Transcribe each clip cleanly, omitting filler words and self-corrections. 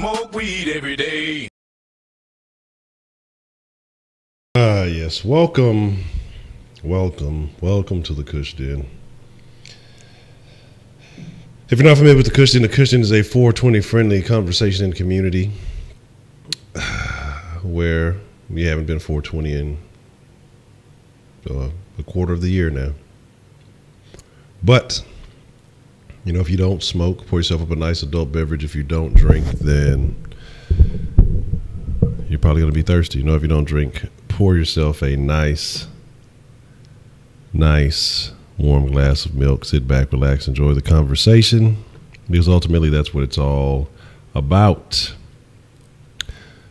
smoke weed every day. Yes. Welcome to the Kush Den. If you're not familiar with the Kush Den is a 420 friendly conversation and community where we haven't been 420 in a quarter of the year now. But, you know, if you don't smoke, pour yourself up a nice adult beverage. If you don't drink, then you're probably going to be thirsty. You know, if you don't drink, pour yourself a nice warm glass of milk. Sit back, relax, enjoy the conversation, because ultimately that's what it's all about.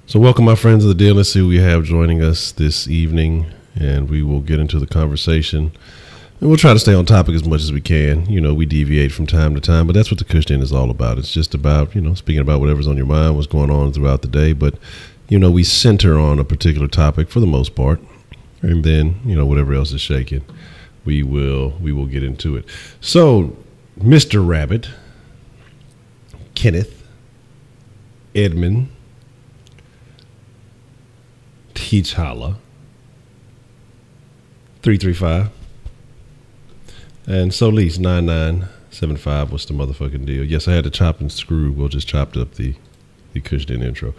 So welcome, my friends of the den. Let's see who we have joining us this evening, and we will get into the conversation. And we'll try to stay on topic as much as we can. You know, we deviate from time to time, but that's what the Kush Den is all about. It's just about, you know, speaking about whatever's on your mind, what's going on throughout the day. But, you know, we center on a particular topic for the most part. And then, you know, whatever else is shaking, we will get into it. So, Mr. Rabbit, Kenneth, Edmund, T'Challa, 335, and Solis 9975. What's the motherfucking deal? Yes, I had to chop and screw. We'll just chopped up the Kush Den intro.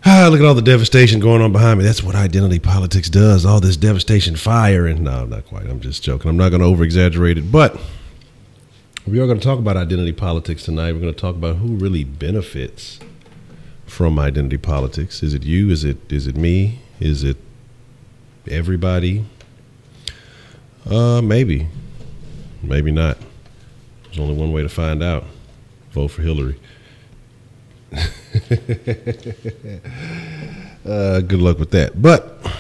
Look at all the devastation going on behind me. That's what identity politics does. All this devastation, fire, and no, not quite. I'm just joking. I'm not going to over-exaggerate it, but we are going to talk about identity politics tonight. We're going to talk about who really benefits from identity politics. Is it you? Is it me? Is it everybody? Maybe. Maybe not. There's only one way to find out. Vote for Hillary. Good luck with that. But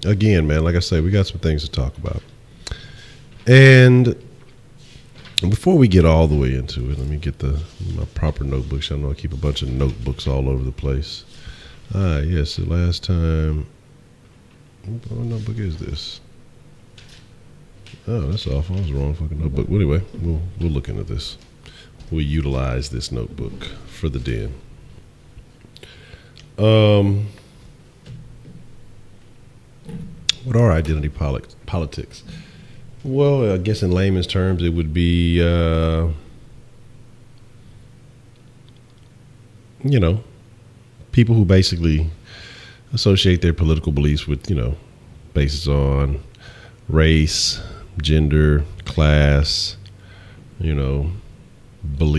again, man, like I say, we got some things to talk about. And before we get all the way into it, let me get my proper notebooks. I know I keep a bunch of notebooks all over the place. Yes, the last time. What notebook is this? Oh, that's awful. That was the wrong fucking notebook. Well, anyway, we'll look into this. We'll utilize this notebook for the den. What are identity politics? Well, I guess in layman's terms, it would be, you know, people who basically associate their political beliefs with, you know, basis on race, gender, class, you know,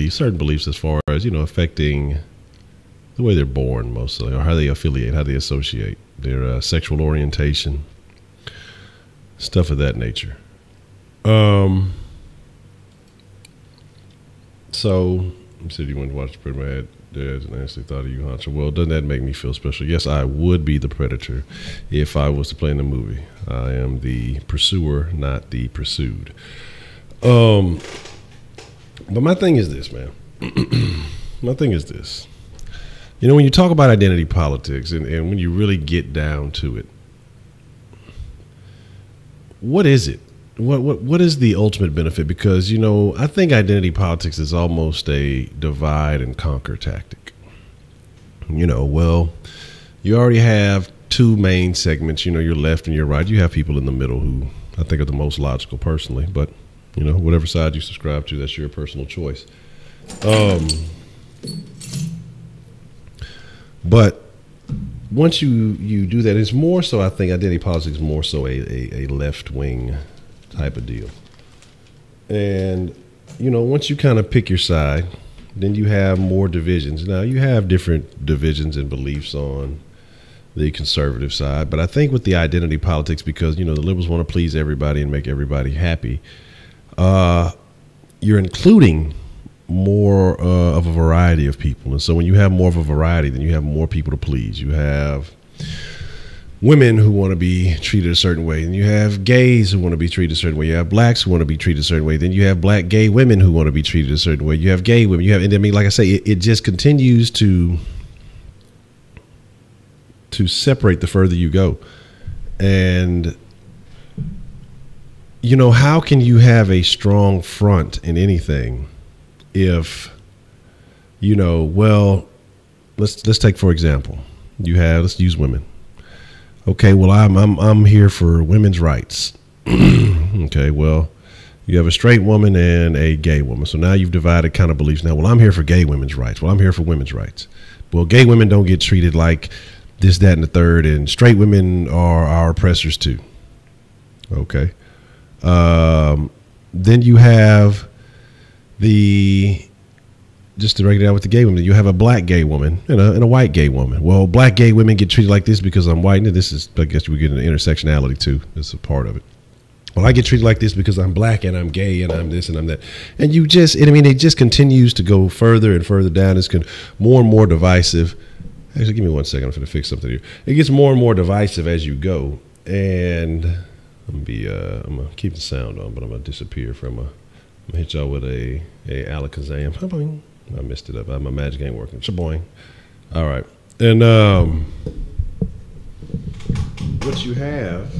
certain beliefs as far as, you know, affecting the way they're born mostly, or how they affiliate, how they associate, their sexual orientation, stuff of that nature. So you said you wanted to watch the Predator. My dad and honestly thought of you, Honcho. Well, doesn't that make me feel special? Yes, I would be the predator if I was to play in the movie. I am the pursuer, not the pursued. But my thing is this, man. My thing is this. You know, when you talk about identity politics and when you really get down to it, what is it? What is the ultimate benefit? Because, you know, I think identity politics is almost a divide and conquer tactic. You know, well, you already have two main segments, you know, your left and your right. You have people in the middle who I think are the most logical personally, but, you know, whatever side you subscribe to, that's your personal choice. But once you do that, it's more so, I think identity politics is more so a left-wing type of deal. And, you know, once you kind of pick your side, then you have more divisions. Now, you have different divisions and beliefs on the conservative side, but I think with the identity politics, because, you know, the liberals want to please everybody and make everybody happy, you're including more of a variety of people. And so when you have more of a variety, then you have more people to please. You have women who want to be treated a certain way, and you have gays who want to be treated a certain way. You have blacks who want to be treated a certain way. Then you have black gay women who want to be treated a certain way. You have gay women. You have, and I mean, like I say, it just continues to separate the further you go. And, you know, how can you have a strong front in anything if well, let's take for example, let's use women. Okay, well, I'm here for women's rights. Okay, well, you have a straight woman and a gay woman. So now you've divided kind of beliefs. Now, well, I'm here for gay women's rights. Well, I'm here for women's rights. Well, gay women don't get treated like this, that, and the third, and straight women are our oppressors too. Okay. Then you have just to break it down with the gay women, you have a black gay woman and a white gay woman. Well, black gay women get treated like this because I'm white. And this is, I guess we get into intersectionality too. It's a part of it. Well, I get treated like this because I'm black and I'm gay and I'm this and I'm that. And it just continues to go further and further down. It's more and more divisive. Actually, give me 1 second. I'm going to fix something here. It gets more and more divisive as you go. And I'm going to keep the sound on, but I'm going to disappear from I'm going to hit y'all with a alakazam. I messed it up. My magic ain't working. Shaboing. All right. And what you have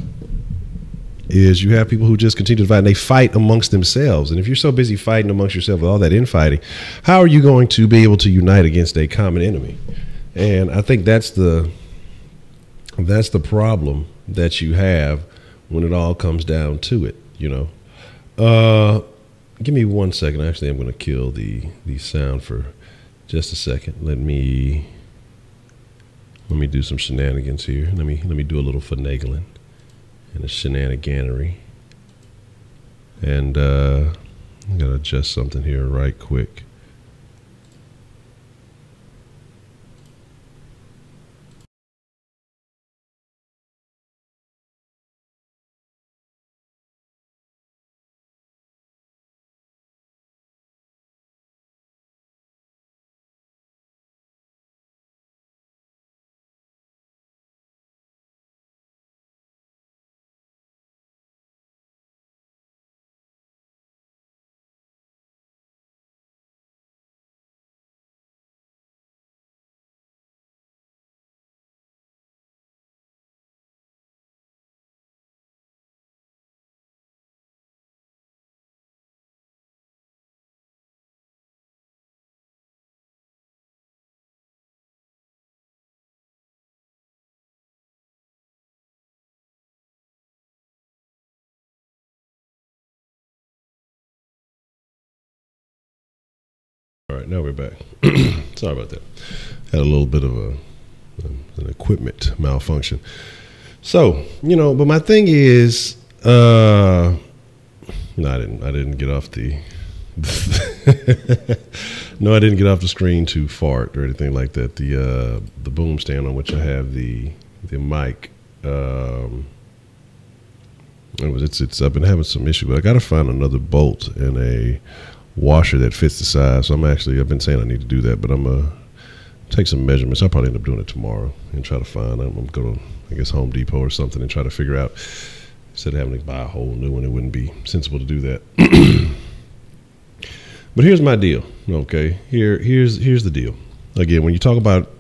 is you have people who just continue to fight, and they fight amongst themselves. And if you're so busy fighting amongst yourself with all that infighting, how are you going to be able to unite against a common enemy? And I think that's the problem that you have when it all comes down to it, Give me 1 second. Actually, I'm going to kill the sound for just a second. Let me do some shenanigans here. Let me do a little finagling and a shenaniganery. And I got to adjust something here right quick. All right, now we're back. Sorry about that. Had a little bit of an equipment malfunction. So, but my thing is, no, I didn't get off the, no, I didn't get off the screen to fart or anything like that. The boom stand on which I have the mic, I've been having some issue, but I got to find another bolt and a washer that fits the size. So I've been saying I need to do that, but I'm gonna take some measurements. I'll probably end up doing it tomorrow and try to find. I'm gonna go to, I guess, Home Depot or something and try to figure out, instead of having to buy a whole new one, it wouldn't be sensible to do that. But here's my deal. Okay, here's the deal. Again, when you talk about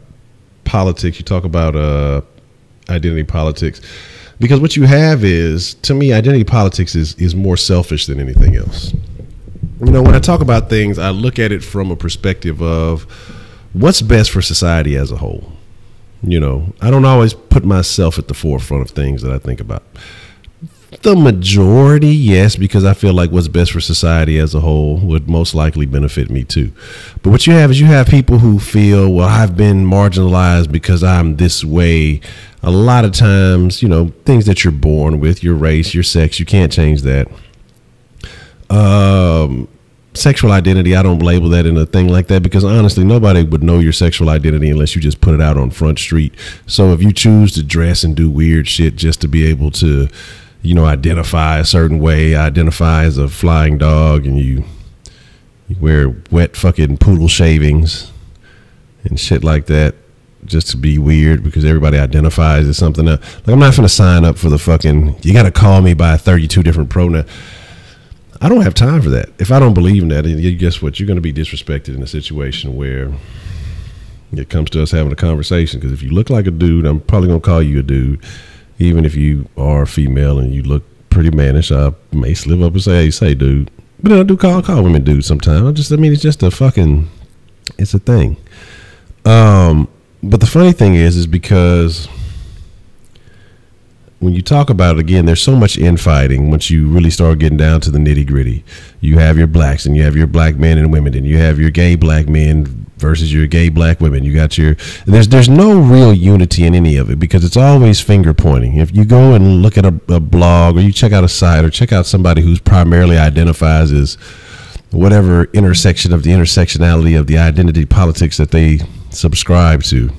politics, you talk about identity politics, because what you have is, to me, identity politics is more selfish than anything else. When I talk about things, I look at it from a perspective of what's best for society as a whole. I don't always put myself at the forefront of things that I think about. The majority, yes, because I feel like what's best for society as a whole would most likely benefit me too. But what you have is you have people who feel, well, I've been marginalized because I'm this way. A lot of times, things that you're born with, your race, your sex, you can't change that. Sexual identity, I don't label that in a thing like that, because honestly, nobody would know your sexual identity unless you just put it out on Front Street. So if you choose to dress and do weird shit just to be able to, identify a certain way, identify as a flying dog, and you wear wet fucking poodle shavings and shit like that just to be weird because everybody identifies as something else. Like, I'm not going to sign up for the fucking, you got to call me by 32 different pronouns. I don't have time for that. If I don't believe in that, guess what? You're going to be disrespected in a situation where it comes to us having a conversation. Because if you look like a dude, I'm probably going to call you a dude. Even if you are female and you look pretty mannish, I may slip up and say, hey, say dude. But I do call women dudes sometimes. It's just a fucking, It's a thing. But the funny thing is because when you talk about it again, there's so much infighting once you really start getting down to the nitty gritty. You have your blacks and you have your black men and women, and you have your gay black men versus your gay black women. You got there's no real unity in any of it because it's always finger pointing. If you go and look at a blog, or you check out a site, or check out somebody who's primarily identifies as whatever intersection of the intersectionality of the identity politics that they subscribe to,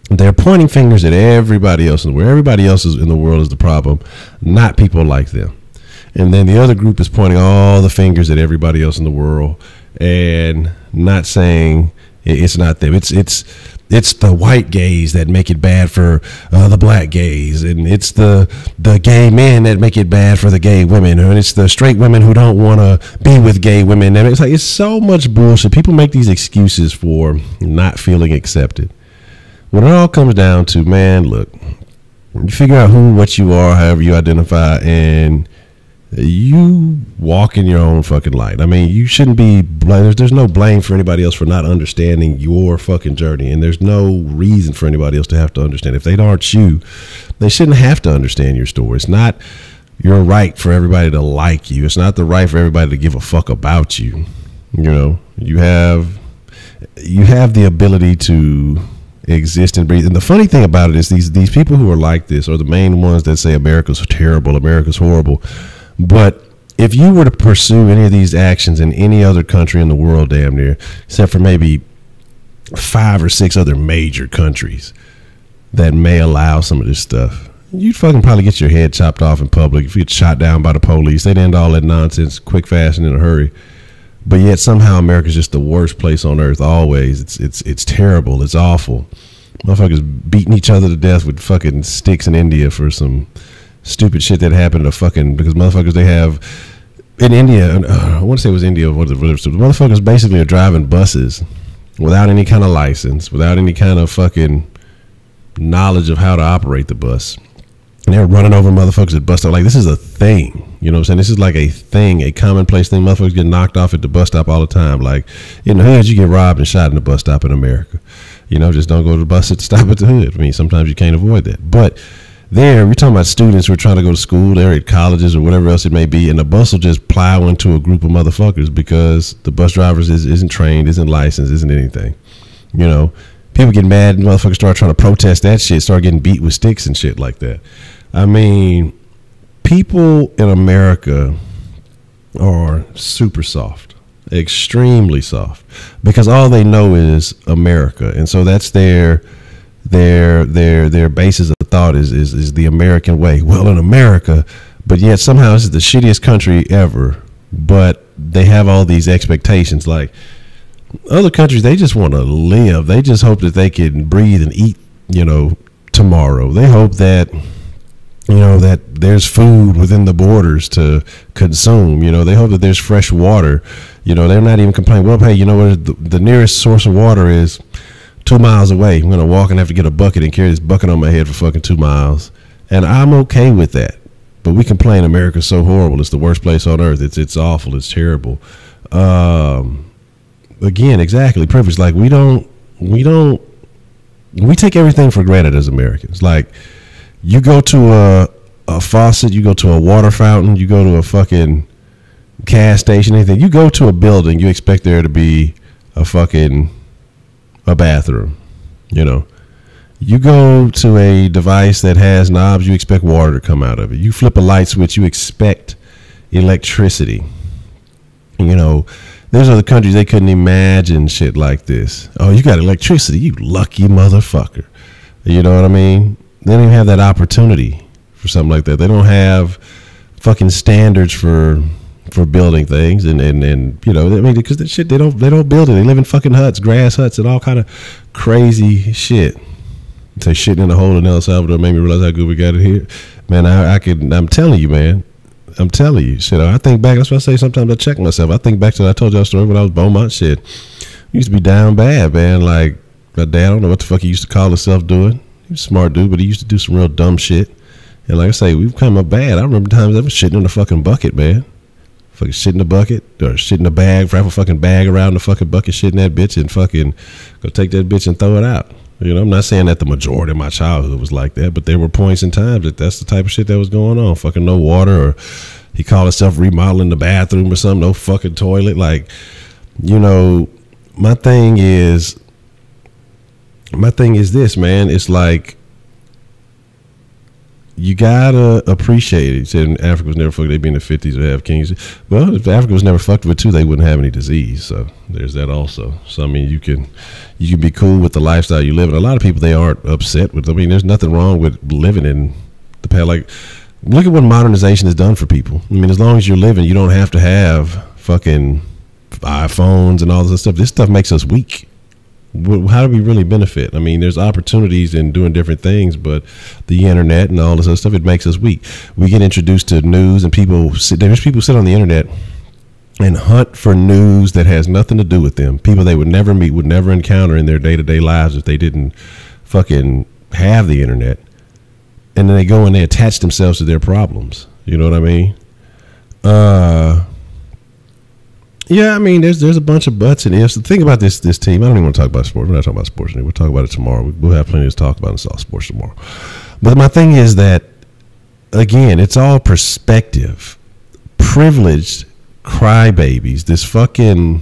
they're pointing fingers at everybody else in the world. Everybody else in the world is the problem, not people like them. And then the other group is pointing all the fingers at everybody else in the world and not saying it's not them. It's the white gays that make it bad for the black gays, and it's the gay men that make it bad for the gay women, and it's the straight women who don't want to be with gay women. And it's so much bullshit. People make these excuses for not feeling accepted. When it all comes down to, man, look, you figure out what you are, however you identify, and you walk in your own fucking light. I mean, you shouldn't be there's no blame for anybody else for not understanding your fucking journey, and there's no reason for anybody else to have to understand. If they aren't you, they shouldn't have to understand your story. It's not your right for everybody to like you. It's not the right for everybody to give a fuck about you. You know, you have the ability to exist and breathe. And the funny thing about it is these people who are like this are the main ones that say America's terrible, America's horrible. But if you were to pursue any of these actions in any other country in the world, damn near, except for maybe 5 or 6 other major countries that may allow some of this stuff, you'd fucking probably get your head chopped off in public. If you get shot down by the police, they'd end all that nonsense quick, fast, and in a hurry. But yet somehow America's just the worst place on earth. Always, it's terrible. It's awful. Motherfuckers beating each other to death with fucking sticks in India for some stupid shit that happened to because motherfuckers they have in India. I want to say it was India. Motherfuckers basically are driving buses without any kind of license, without any kind of fucking knowledge of how to operate the bus. And they're running over motherfuckers at bus stop. Like, this is a thing. You know what I'm saying? This is like a thing, a commonplace thing. Motherfuckers get knocked off at the bus stop all the time. Like, in the hood, you get robbed and shot in the bus stop in America. You know, just don't go to the bus stop at the hood. I mean, sometimes you can't avoid that. But there, we're talking about students who are trying to go to school. They're at colleges or whatever else it may be. And the bus will just plow into a group of motherfuckers because the bus drivers isn't trained, isn't licensed, isn't anything. You know, people get mad and motherfuckers start trying to protest that shit, start getting beat with sticks and shit like that. I mean, people in America are super soft, extremely soft, because all they know is America, and so that's their basis of thought is the American way. Well, in America, but yet somehow this is the shittiest country ever. But they have all these expectations. Like other countries, they just want to live. They just hope that they can breathe and eat, you know, tomorrow. They hope that, you know, that there's food within the borders to consume. You know, they hope that there's fresh water. You know, they're not even complaining. Well, hey, you know what? The nearest source of water is 2 miles away. I'm going to walk and have to get a bucket and carry this bucket on my head for fucking 2 miles. And I'm okay with that. But we complain America's so horrible. It's the worst place on earth. It's awful. It's terrible. Again, exactly. Privilege. Like we take everything for granted as Americans. Like, you go to a faucet, you go to a water fountain, you go to a fucking gas station, anything. You go to a building, you expect there to be a bathroom. You know, you go to a device that has knobs, you expect water to come out of it. You flip a light switch, you expect electricity. You know, there's other countries, they couldn't imagine shit like this. Oh, you got electricity, you lucky motherfucker. You know what I mean? They don't even have that opportunity for something like that. They don't have fucking standards for building things, and you know, I mean, because that shit they don't build it. They live in fucking huts, grass huts, and all kind of crazy shit. Say shitting in a hole in El Salvador made me realize how good we got it here, man. I'm telling you, man. I'm telling you, shit. I think back. That's what I say. Sometimes I check myself. I think back to I told y'all a story when I was Beaumont. Shit, used to be down bad, man. Like my dad, I don't know what the fuck he used to call himself doing. He was a smart dude, but he used to do some real dumb shit. And like I say, we've come up bad. I remember times I was shitting in the fucking bucket, man. fucking shit in the bucket or shit in the bag, wrap a fucking bag around the fucking bucket, shit in that bitch, and fucking go take that bitch and throw it out. You know, I'm not saying that the majority of my childhood was like that, but there were points in time that's the type of shit that was going on. Fucking no water, or he called himself remodeling the bathroom or something, no fucking toilet. Like, you know, my thing is this, man. It's like, you gotta appreciate it. He said Africa was never fucked. They'd be in the 50s to have kings. Well, if Africa was never fucked with too, they wouldn't have any disease. So there's that also. So I mean, you can be cool with the lifestyle you live in. A lot of people, they aren't upset with. I mean, there's nothing wrong with living in the past. Like, look at what modernization has done for people. I mean, as long as you're living, you don't have to have fucking iPhones and all this stuff. This stuff makes us weak. How do we really benefit? I mean, there's opportunities in doing different things, but the internet and all this other stuff, it makes us weak. We get introduced to news, and there's people sit on the internet and hunt for news that has nothing to do with them. People they would never meet, would never encounter in their day-to-day lives if they didn't fucking have the internet. And then they go and they attach themselves to their problems. You know what I mean? Yeah, I mean, there's a bunch of buts and ifs. The thing about this team, I don't even want to talk about sports. We're not talking about sports anymore. We'll talk about it tomorrow. We'll have plenty to talk about in South Sports tomorrow. But my thing is that, again, it's all perspective. Privileged crybabies, this fucking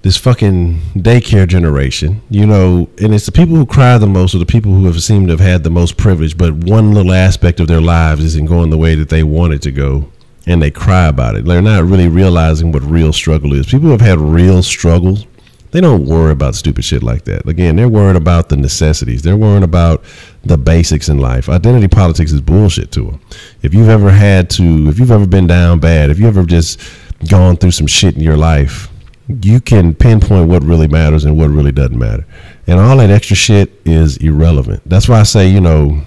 daycare generation, you know, and it's the people who cry the most, or the people who have seemed to have had the most privilege, but one little aspect of their lives isn't going the way that they want it to go. And they cry about it. They're not really realizing what real struggle is. People who have had real struggles, they don't worry about stupid shit like that. Again, they're worried about the necessities. They're worried about the basics in life. Identity politics is bullshit to them. If you've ever been down bad, if you've ever just gone through some shit in your life, you can pinpoint what really matters and what really doesn't matter. And all that extra shit is irrelevant. That's why I say, you know,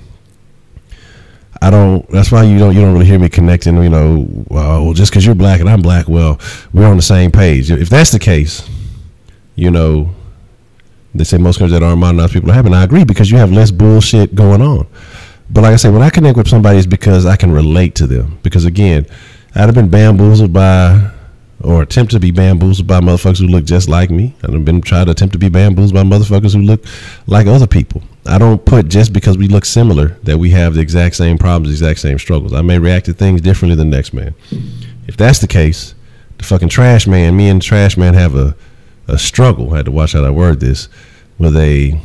that's why you don't really hear me connecting, you know, well, just because you're black and I'm black, well, we're on the same page. If that's the case, you know, they say most countries that aren't modernized people are happy. And I agree, because you have less bullshit going on. But like I say, when I connect with somebody, it's because I can relate to them. Because again, I'd have been bamboozled by, or attempt to be bamboozled by motherfuckers who look just like me. I've been trying to attempt to be bamboozled by motherfuckers who look like other people. I don't put just because we look similar that we have the exact same problems, the exact same struggles. I may react to things differently than the next man. If that's the case, the fucking trash man, me and the trash man have a struggle. I had to watch how I word this, with a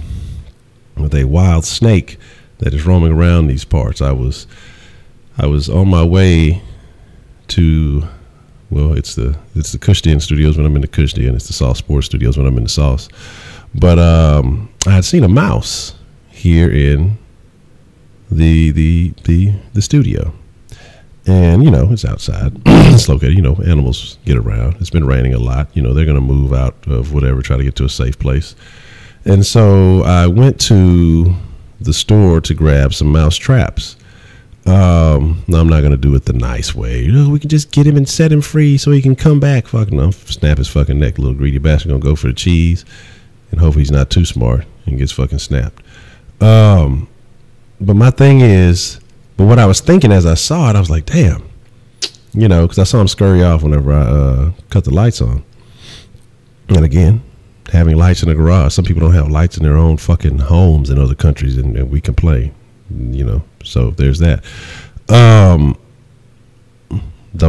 wild snake that is roaming around these parts. I was on my way to, well, it's the Kush studios when I'm in the Kush, and it's the Sauce Sports studios when I'm in the Sauce. But I had seen a mouse here in the studio, and you know, it's outside. It's located, you know, animals get around. It's been raining a lot. You know, they're gonna move out of whatever, try to get to a safe place. And so I went to the store to grab some mouse traps. No, I'm not gonna do it the nice way. You know, we can just get him and set him free so he can come back. Fuck no, snap his fucking neck. Little greedy bastard gonna go for the cheese, and hope he's not too smart and gets fucking snapped. But my thing is, but what I was thinking as I saw it, I was like, damn, you know, because I saw him scurry off whenever I cut the lights on. And again, having lights in the garage, some people don't have lights in their own fucking homes in other countries, and we complain, you know. So there's that. Don't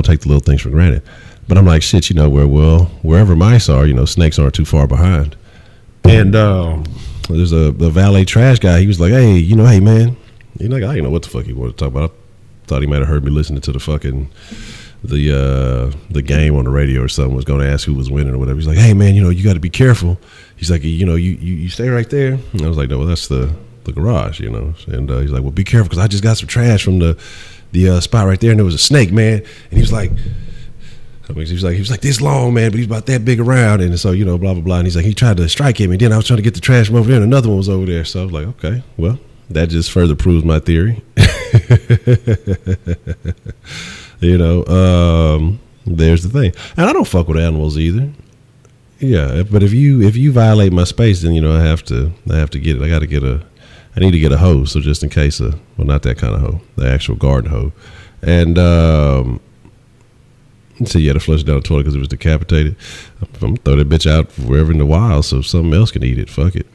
take the little things for granted. But I'm like, shit, you know, wherever mice are, you know, snakes aren't too far behind. And there's a valet trash guy. He was like, hey, you know, hey, man. You know, I didn't know what the fuck he wanted to talk about. I thought he might have heard me listening to the fucking, the game on the radio or something, was going to ask who was winning or whatever. He's like, hey, man, you know, you got to be careful. He's like, you know, you stay right there. And I was like, no, well, that's the garage, you know. And he's like, well, be careful, because I just got some trash from the spot right there, and there was a snake, man. And he was like, he was like this long, man, but he's about that big around, and so, you know, blah blah blah. And he's like, he tried to strike him, and then I was trying to get the trash from over there, and another one was over there. So I was like, okay, well, that just further proves my theory. You know, there's the thing, and I don't fuck with animals either. Yeah, but if you violate my space, then, you know, I have to get it. I need to get a hoe, so just in case, well, not that kind of hoe, the actual garden hoe, and So you had to flush it down the toilet because it was decapitated. I'm gonna throw that bitch out wherever in the wild so something else can eat it. Fuck it.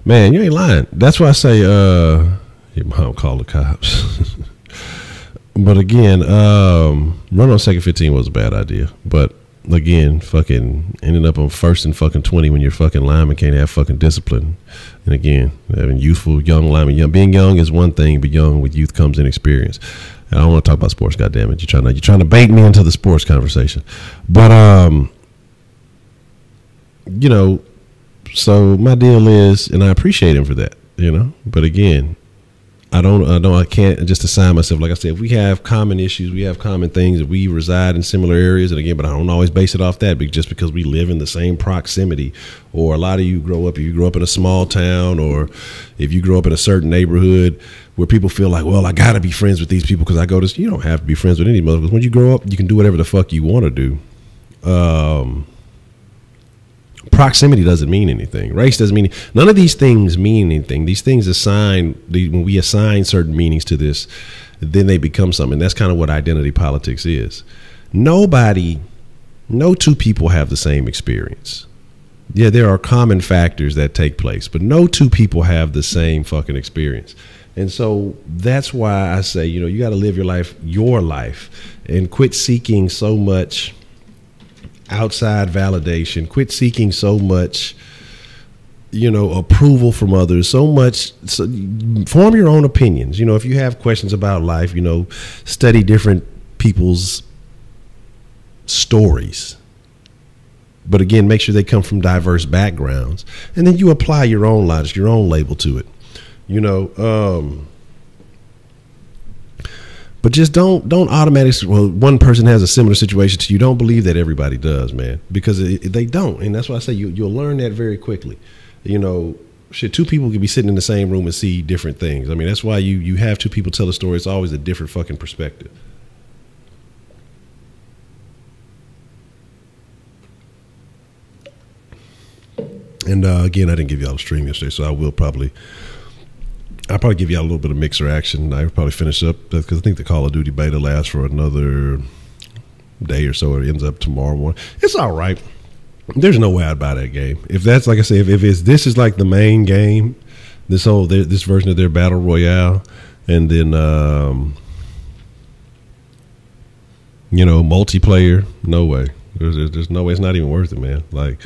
Man, you ain't lying. That's why I say your mom called the cops. But again, run on second 15 was a bad idea. But again, fucking ending up on first and fucking 20 when your fucking lineman can't have fucking discipline. And again, having youthful young linemen, being young is one thing, but young with youth comes in experience. And I don't want to talk about sports. God damn it, you're trying to bait me into the sports conversation. But you know, so my deal is, and I appreciate him for that, you know. But again, I can't just assign myself. Like I said, if we have common issues, we have common things, if we reside in similar areas, and again, but I don't always base it off that, just because we live in the same proximity, or a lot of you grow up in a small town, or if you grow up in a certain neighborhood where people feel like, well, I got to be friends with these people because I go to, you don't have to be friends with any mother, because when you grow up, you can do whatever the fuck you want to do. Proximity doesn't mean anything. Race doesn't mean, none of these things mean anything. These things when we assign certain meanings to this, then they become something. That's kind of what identity politics is. No two people have the same experience. Yeah, there are common factors that take place, but no two people have the same fucking experience. And so that's why I say, you know, you got to live your life, and quit seeking so much outside validation, quit seeking so much, you know, approval from others, so form your own opinions. You know, if you have questions about life, you know, study different people's stories, but again, make sure they come from diverse backgrounds, and then you apply your own logic, your own label to it, you know. But just don't automatically, well, one person has a similar situation to you. Don't believe that everybody does, man, because they don't. And that's why I say you'll learn that very quickly. You know, shit, two people can be sitting in the same room and see different things. I mean, that's why you have two people tell a story. It's always a different fucking perspective. And again, I didn't give y'all a stream yesterday, so I'll probably give y'all a little bit of mixer action. I'll probably finish up because I think the Call of Duty beta lasts for another day or so. It ends up tomorrow morning. It's all right. There's no way I'd buy that game. If that's, like I say, if this is like the main game, this version of their battle royale, and then you know, multiplayer, no way. There's no way. It's not even worth it, man. Like,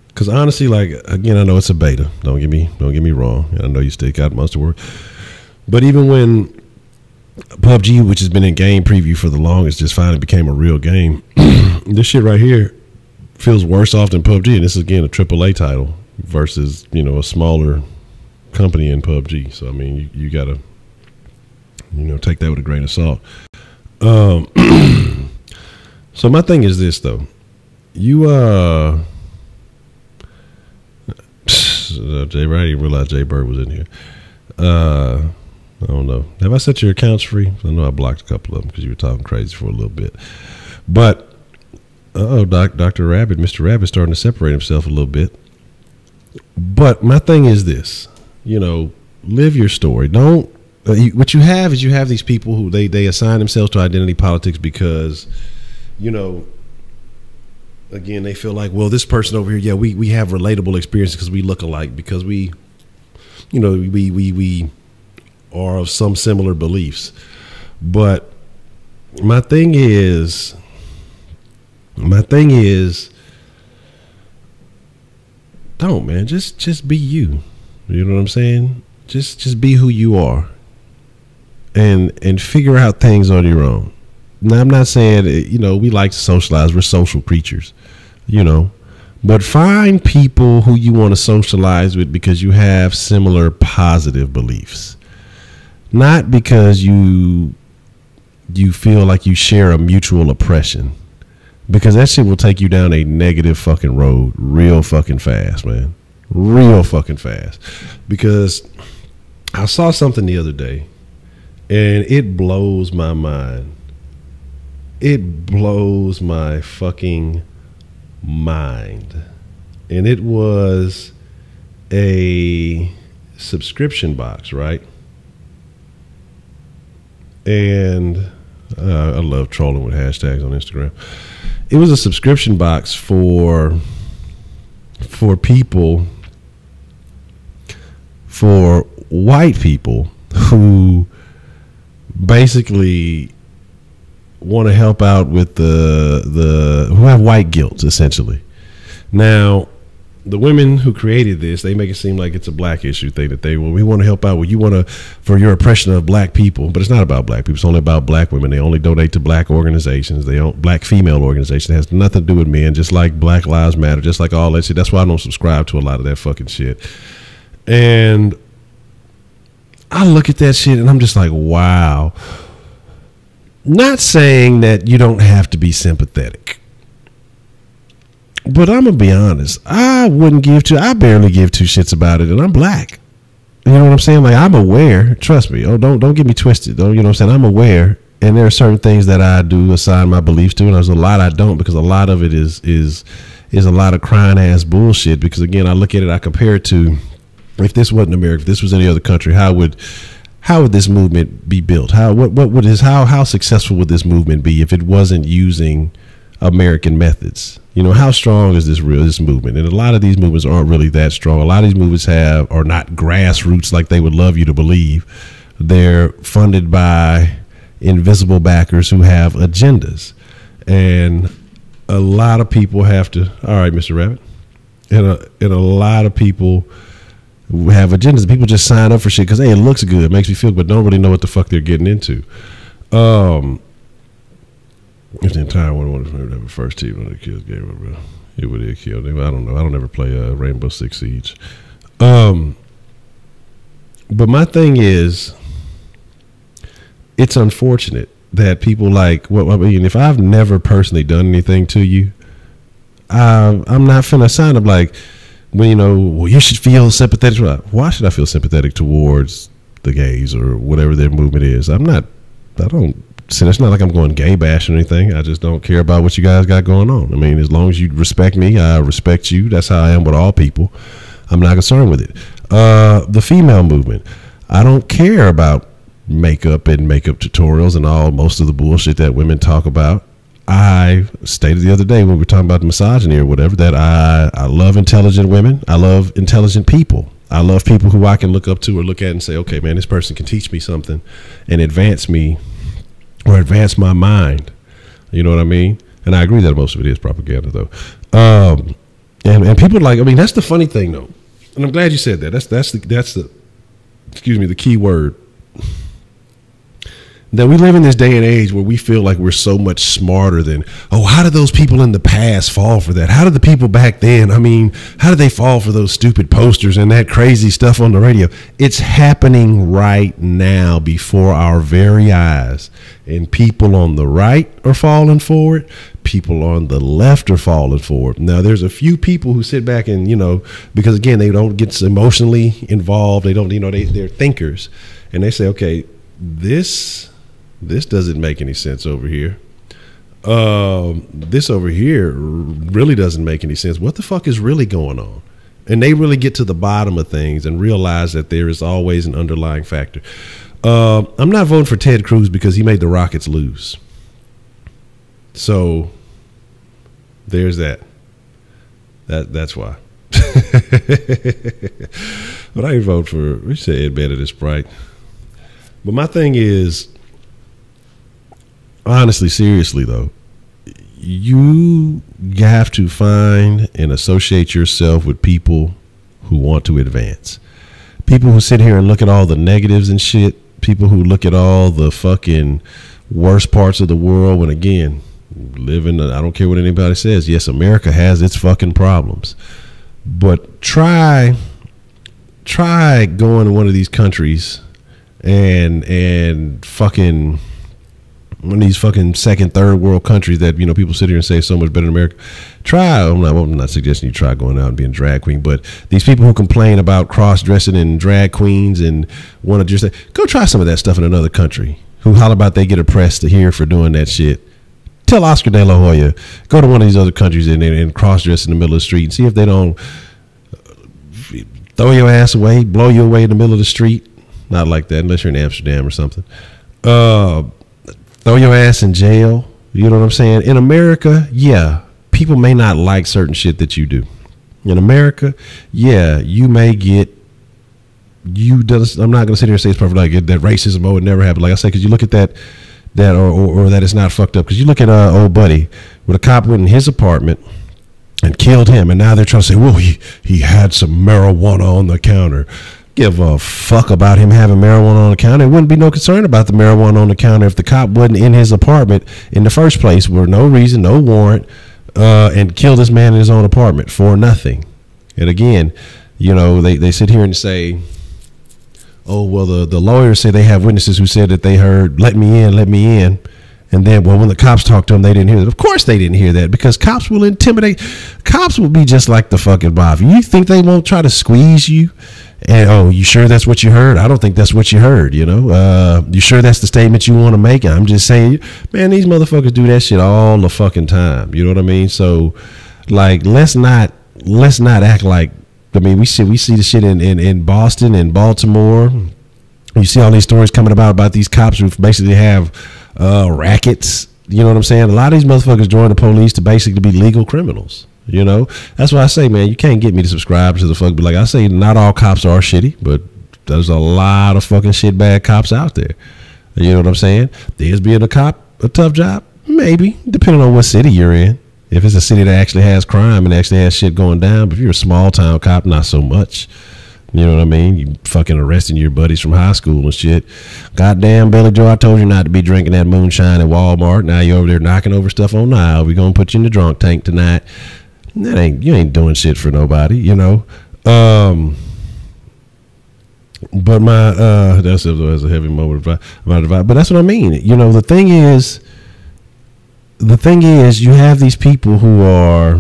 because honestly, like, again, I know it's a beta. Don't get me wrong. I know you still got months to work. But even when PUBG, which has been in game preview for the longest, just finally became a real game, this shit right here feels worse off than PUBG. And this is, again, a AAA title versus, you know, a smaller company in PUBG. So, I mean, you got to, you know, take that with a grain of salt. So my thing is this, though. Jay, I didn't realize Jay Bird was in here. I don't know. Have I set your accounts free? I know I blocked a couple of them because you were talking crazy for a little bit. But Dr. Rabbit, Mr. Rabbit, starting to separate himself a little bit. But my thing is this, you know, live your story. Don't. What you have is these people who they assign themselves to identity politics because, you know, again, they feel like, well, this person over here, yeah, we have relatable experiences because we look alike, because we, you know, we are of some similar beliefs. But my thing is, don't, man, just be you. You know what I'm saying? Just be who you are, and figure out things on your own. Now, I'm not saying, you know, we like to socialize. We're social creatures, you know, but find people who you want to socialize with because you have similar positive beliefs, not because you feel like you share a mutual oppression, because that shit will take you down a negative fucking road real fucking fast, man, real fucking fast. Because I saw something the other day and it blows my mind. It blows my fucking mind. And it was a subscription box, right? and I love trolling with hashtags on Instagram. It was a subscription box for people, for white people who basically want to help out with the who have white guilt, essentially. Now, the women who created this, they make it seem like it's a black issue thing, that we want to help out. Well, you want to, for your oppression of black people, but it's not about black people. It's only about black women. They only donate to black organizations. They don't, black female organizations. It has nothing to do with men, just like Black Lives Matter, just like all that shit. That's why I don't subscribe to a lot of that fucking shit. And I look at that shit and I'm just like, wow. Not saying that you don't have to be sympathetic, but I'm gonna be honest. I barely give two shits about it, and I'm black. You know what I'm saying? Like, I'm aware. Trust me. Oh, don't get me twisted. Don't, you know what I'm saying? I'm aware, and there are certain things that I do assign my beliefs to, and there's a lot I don't, because a lot of it is a lot of crying ass bullshit. Because again, I look at it, I compare it to, if this wasn't America, if this was any other country, how would this movement be built? How successful would this movement be if it wasn't using American methods? You know, how strong is this movement? And a lot of these movements aren't really that strong. A lot of these movements are not grassroots like they would love you to believe. They're funded by invisible backers who have agendas. And a lot of people have to, all right, Mr. Rabbit, and a lot of people have agendas. People just sign up for shit because, hey, it looks good, it makes me feel good, but don't really know what the fuck they're getting into. If the entire one wanted to have a first team on the Kills game, it would have killed him. I don't know. I don't ever play Rainbow Six Siege. But my thing is, it's unfortunate that people like, well, I mean, if I've never personally done anything to you, I'm not finna sign up like, well, you know, well, you should feel sympathetic. Why should I feel sympathetic towards the gays or whatever their movement is? I don't. See, it's not like I'm going gay bash or anything. I just don't care about what you guys got going on. I mean, as long as you respect me, I respect you. That's how I am with all people. I'm not concerned with it. The female movement, I don't care about makeup and makeup tutorials and most of the bullshit that women talk about. I stated the other day when we were talking about misogyny or whatever, that I love intelligent women. I love intelligent people. I love people who I can look up to or look at and say, okay, man, this person can teach me something and advance me or advance my mind. You know what I mean? And I agree that most of it is propaganda, though. And people like, I mean, that's the funny thing, though. And I'm glad you said that. That's the excuse me, the key word. That we live in this day and age where we feel like we're so much smarter than, oh, how did those people in the past fall for that? How did the people back then, I mean, how did they fall for those stupid posters and that crazy stuff on the radio? It's happening right now before our very eyes. And people on the right are falling for it. People on the left are falling for it. Now, there's a few people who sit back and, you know, because again, they don't get emotionally involved. They don't, you know, they're thinkers. And they say, okay, this doesn't make any sense over here. This over here really doesn't make any sense. What the fuck is really going on? And they really get to the bottom of things and realize that there is always an underlying factor. I'm not voting for Ted Cruz because he made the Rockets lose. So there's that. That's why. But I ain't vote for, we say Ed Bennett is Sprite. But my thing is, honestly, seriously though, you have to find and associate yourself with people who want to advance. People who sit here and look at all the negatives and shit. People who look at all the fucking worst parts of the world. When again, I don't care what anybody says. Yes, America has its fucking problems. But try going to one of these countries and fucking one of these fucking second, third world countries that, you know, people sit here and say so much better than America. I'm not suggesting you try going out and being a drag queen, but these people who complain about cross-dressing and drag queens and want to just say, go try some of that stuff in another country, who holler about they get oppressed here for doing that shit. Tell Oscar De La Hoya, go to one of these other countries and cross-dress in the middle of the street and see if they don't throw your ass away, blow you away in the middle of the street. Not like that, unless you're in Amsterdam or something. throw your ass in jail. You know what I'm saying? In America, yeah, people may not like certain shit that you do. In America, yeah, you may get, I'm not going to sit here and say it's perfect, like that racism would never happen. Like I said, because you look at that or that it's not fucked up. Because you look at old buddy, where the cop went in his apartment and killed him, and now they're trying to say, well, he had some marijuana on the counter. Give a fuck about him having marijuana on the counter. There wouldn't be no concern about the marijuana on the counter if the cop wasn't in his apartment in the first place, with no reason, no warrant, and killed this man in his own apartment for nothing. And again, you know, they sit here and say, oh, well, the lawyers say they have witnesses who said that they heard, let me in. And then, well, when the cops talked to them, they didn't hear that. Of course they didn't hear that, because cops will intimidate. Cops will be just like the fucking mafia. You think they won't try to squeeze you? And, oh, you sure that's what you heard? I don't think that's what you heard, you know? You sure that's the statement you want to make? I'm just saying, man, these motherfuckers do that shit all the fucking time. You know what I mean? So, like, let's not act like, I mean, we see the shit in Boston and Baltimore. You see all these stories coming about these cops who basically have rackets. You know what I'm saying? A lot of these motherfuckers join the police to basically be legal criminals. You know, that's why I say, man, you can't get me to subscribe to the fuck. But like I say, not all cops are shitty, but there's a lot of fucking shit bad cops out there. You know what I'm saying? Is being a cop a tough job? Maybe, depending on what city you're in. If it's a city that actually has crime and actually has shit going down, but if you're a small town cop, not so much. You know what I mean? You fucking arresting your buddies from high school and shit. Goddamn, Billy Joe, I told you not to be drinking that moonshine at Walmart. Now you're over there knocking over stuff on Nile. We're going to put you in the drunk tank tonight. You ain't doing shit for nobody, you know. But that's a heavy moment about advice. But that's what I mean. You know, the thing is, you have these people who are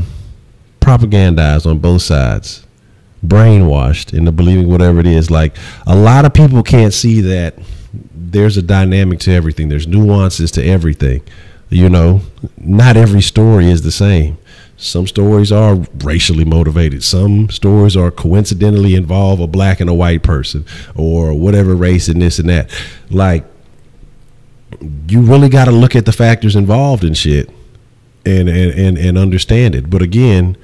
propagandized on both sides, brainwashed into believing whatever it is. Like, a lot of people can't see that there's a dynamic to everything. There's nuances to everything. You know, not every story is the same. Some stories are racially motivated. Some stories are coincidentally involve a black and a white person or whatever race and this and that. Like, you really got to look at the factors involved in shit and understand it. But again,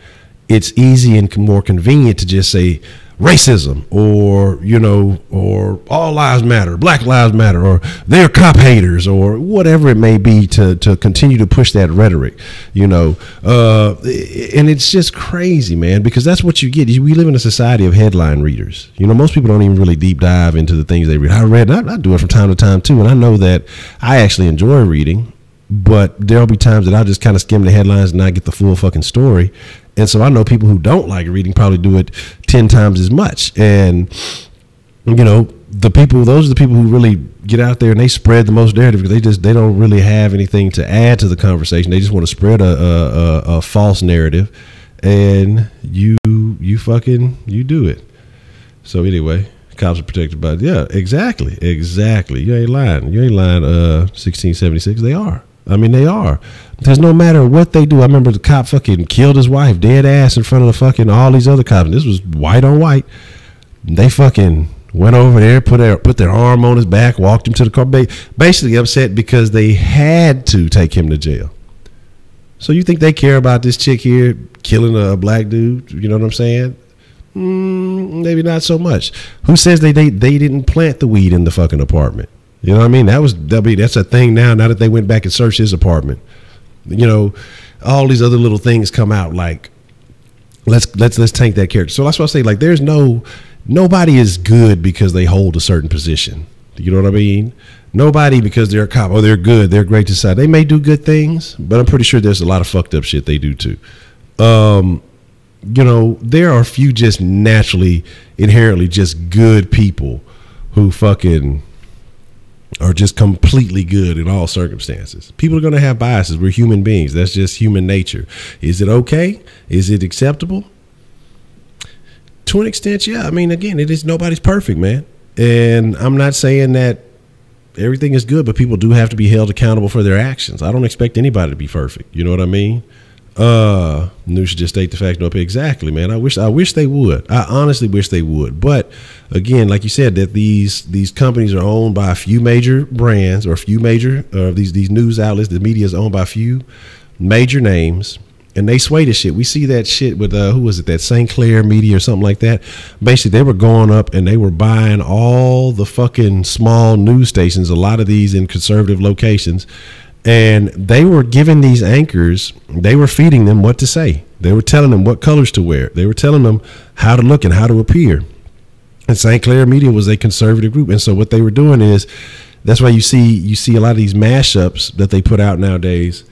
it's easy and more convenient to just say racism or, you know, or all lives matter, black lives matter, or they're cop haters, or whatever it may be, to continue to push that rhetoric, you know. And it's just crazy, man, because that's what you get. We live in a society of headline readers. You know, most people don't even really deep dive into the things they read. I do it from time to time too, and I know that I actually enjoy reading, but there'll be times that I just kind of skim the headlines and not get the full fucking story. And so I know people who don't like reading probably do it 10 times as much. And, you know, those are the people who really get out there and they spread the most narrative, because they don't really have anything to add to the conversation. They just want to spread a false narrative, and you do it. So anyway, cops are protected by, yeah, exactly. You ain't lying. 1676. They are. I mean, they are. There's no matter what they do. I remember the cop fucking killed his wife dead ass in front of the fucking all these other cops. And this was white on white. They fucking went over there, put their arm on his back, walked him to the car. Basically upset because they had to take him to jail. So you think they care about this chick here killing a black dude? You know what I'm saying? Maybe not so much. Who says they didn't plant the weed in the fucking apartment? You know what I mean? That's a thing now that they went back and searched his apartment. You know, all these other little things come out, like, let's take that character. So that's why I say, like, there's nobody is good because they hold a certain position. You know what I mean? Nobody because they're a cop, oh, they're good, they're great to society. They may do good things, but I'm pretty sure there's a lot of fucked up shit they do too. You know, there are a few just naturally, inherently just good people who fucking are just completely good in all circumstances. People are going to have biases. We're human beings. That's just human nature. Is it okay? Is it acceptable? To an extent, yeah. I mean, again, nobody's perfect, man. And I'm not saying that everything is good, but people do have to be held accountable for their actions. I don't expect anybody to be perfect. You know what I mean? News should just state the fact. No, exactly, man. I wish they would. I honestly wish they would. But again, like you said, that these companies are owned by a few major brands or a few major these news outlets. The media is owned by a few major names, and they sway this shit. We see that shit with who was it? That St. Clair Media or something like that. Basically, they were going up and they were buying all the fucking small news stations. A lot of these in conservative locations. And they were giving these anchors, they were feeding them what to say. They were telling them what colors to wear. They were telling them how to look and how to appear. And St. Clair Media was a conservative group. And so what they were doing is, that's why you see a lot of these mashups that they put out nowadays.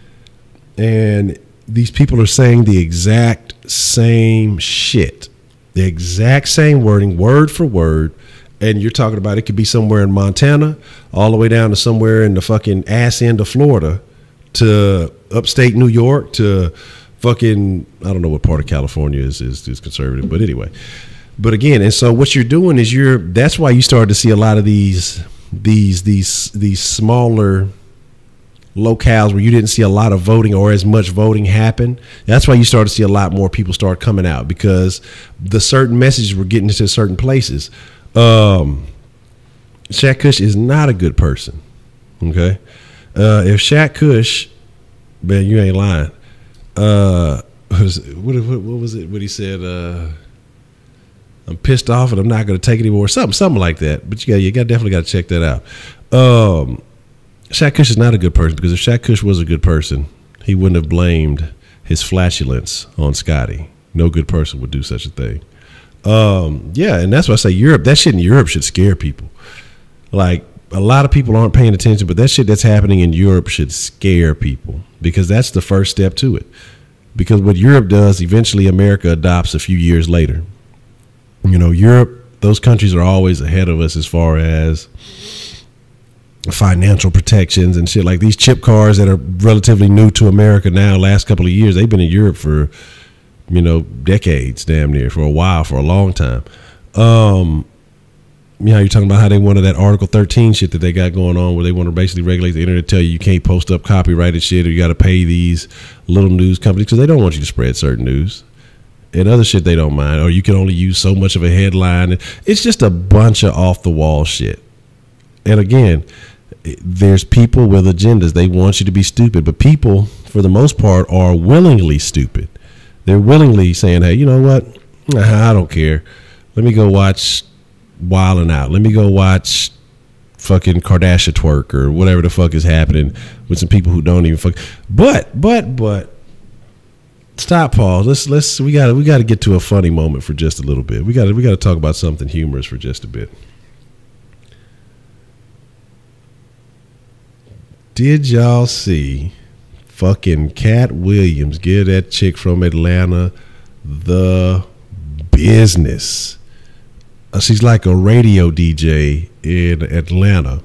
And these people are saying the exact same shit, the exact same wording, word for word. And you're talking about it could be somewhere in Montana, all the way down to somewhere in the fucking ass end of Florida, to upstate New York, to fucking, I don't know what part of California is conservative, but anyway. But again, and so what you're doing is that's why you started to see a lot of these smaller locales where you didn't see a lot of voting or as much voting happen. That's why you started to see a lot more people start coming out, because the certain messages were getting into certain places. Shaq Kush is not a good person. Okay. If Shaq Kush, man, you ain't lying. What was it? What he said? I'm pissed off and I'm not going to take it anymore. Something like that. But you definitely got to check that out. Shaq Kush is not a good person, because if Shaq Kush was a good person, he wouldn't have blamed his flatulence on Scotty. No good person would do such a thing. Yeah, and that's why I say Europe, that shit in Europe should scare people. Like, a lot of people aren't paying attention, but that shit that's happening in Europe should scare people, because that's the first step to it. Because what Europe does, eventually America adopts a few years later. You know, Europe, those countries are always ahead of us as far as financial protections and shit. Like these chip cars that are relatively new to America now, last couple of years, they've been in Europe for, you know, decades, damn near, for a while, for a long time. You know, you're talking about how they wanted that Article 13 shit that they got going on, where they want to basically regulate the internet, tell you can't post up copyrighted shit, or you got to pay these little news companies because they don't want you to spread certain news. And other shit they don't mind, or you can only use so much of a headline. It's just a bunch of off the wall shit. And again, there's people with agendas. They want you to be stupid, but people, for the most part, are willingly stupid. They're willingly saying, hey, you know what? I don't care. Let me go watch Wildin' Out. Let me go watch fucking Kardashian twerk or whatever the fuck is happening with some people who don't even fuck. But stop, Paul. We gotta get to a funny moment for just a little bit. We gotta talk about something humorous for just a bit. Did y'all see fucking Cat Williams give that chick from Atlanta the business? She's like a radio DJ in Atlanta.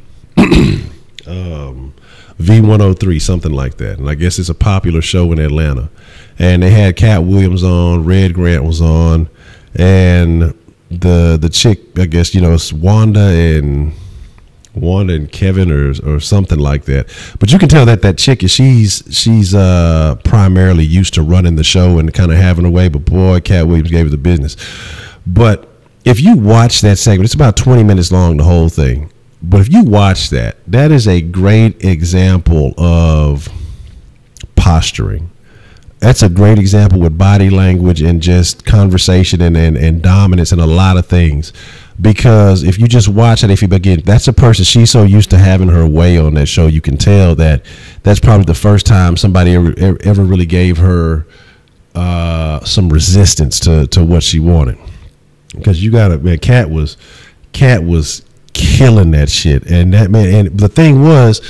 V103, something like that. And I guess it's a popular show in Atlanta. And they had Cat Williams on, Red Grant was on, and the chick, I guess, you know, it's Wanda and Kevin or something like that. But you can tell that chick is she's primarily used to running the show and kind of having a way, but boy, Cat Williams gave her the business. But if you watch that segment, it's about 20 minutes long, the whole thing. But if you watch that is a great example of posturing. That's a great example with body language and just conversation and dominance and a lot of things. Because if you just watch it, if you begin, that's a person, she's so used to having her way on that show. You can tell that's probably the first time somebody ever really gave her some resistance to what she wanted. Because you got to, man, Cat was killing that shit. And that, man, and the thing was,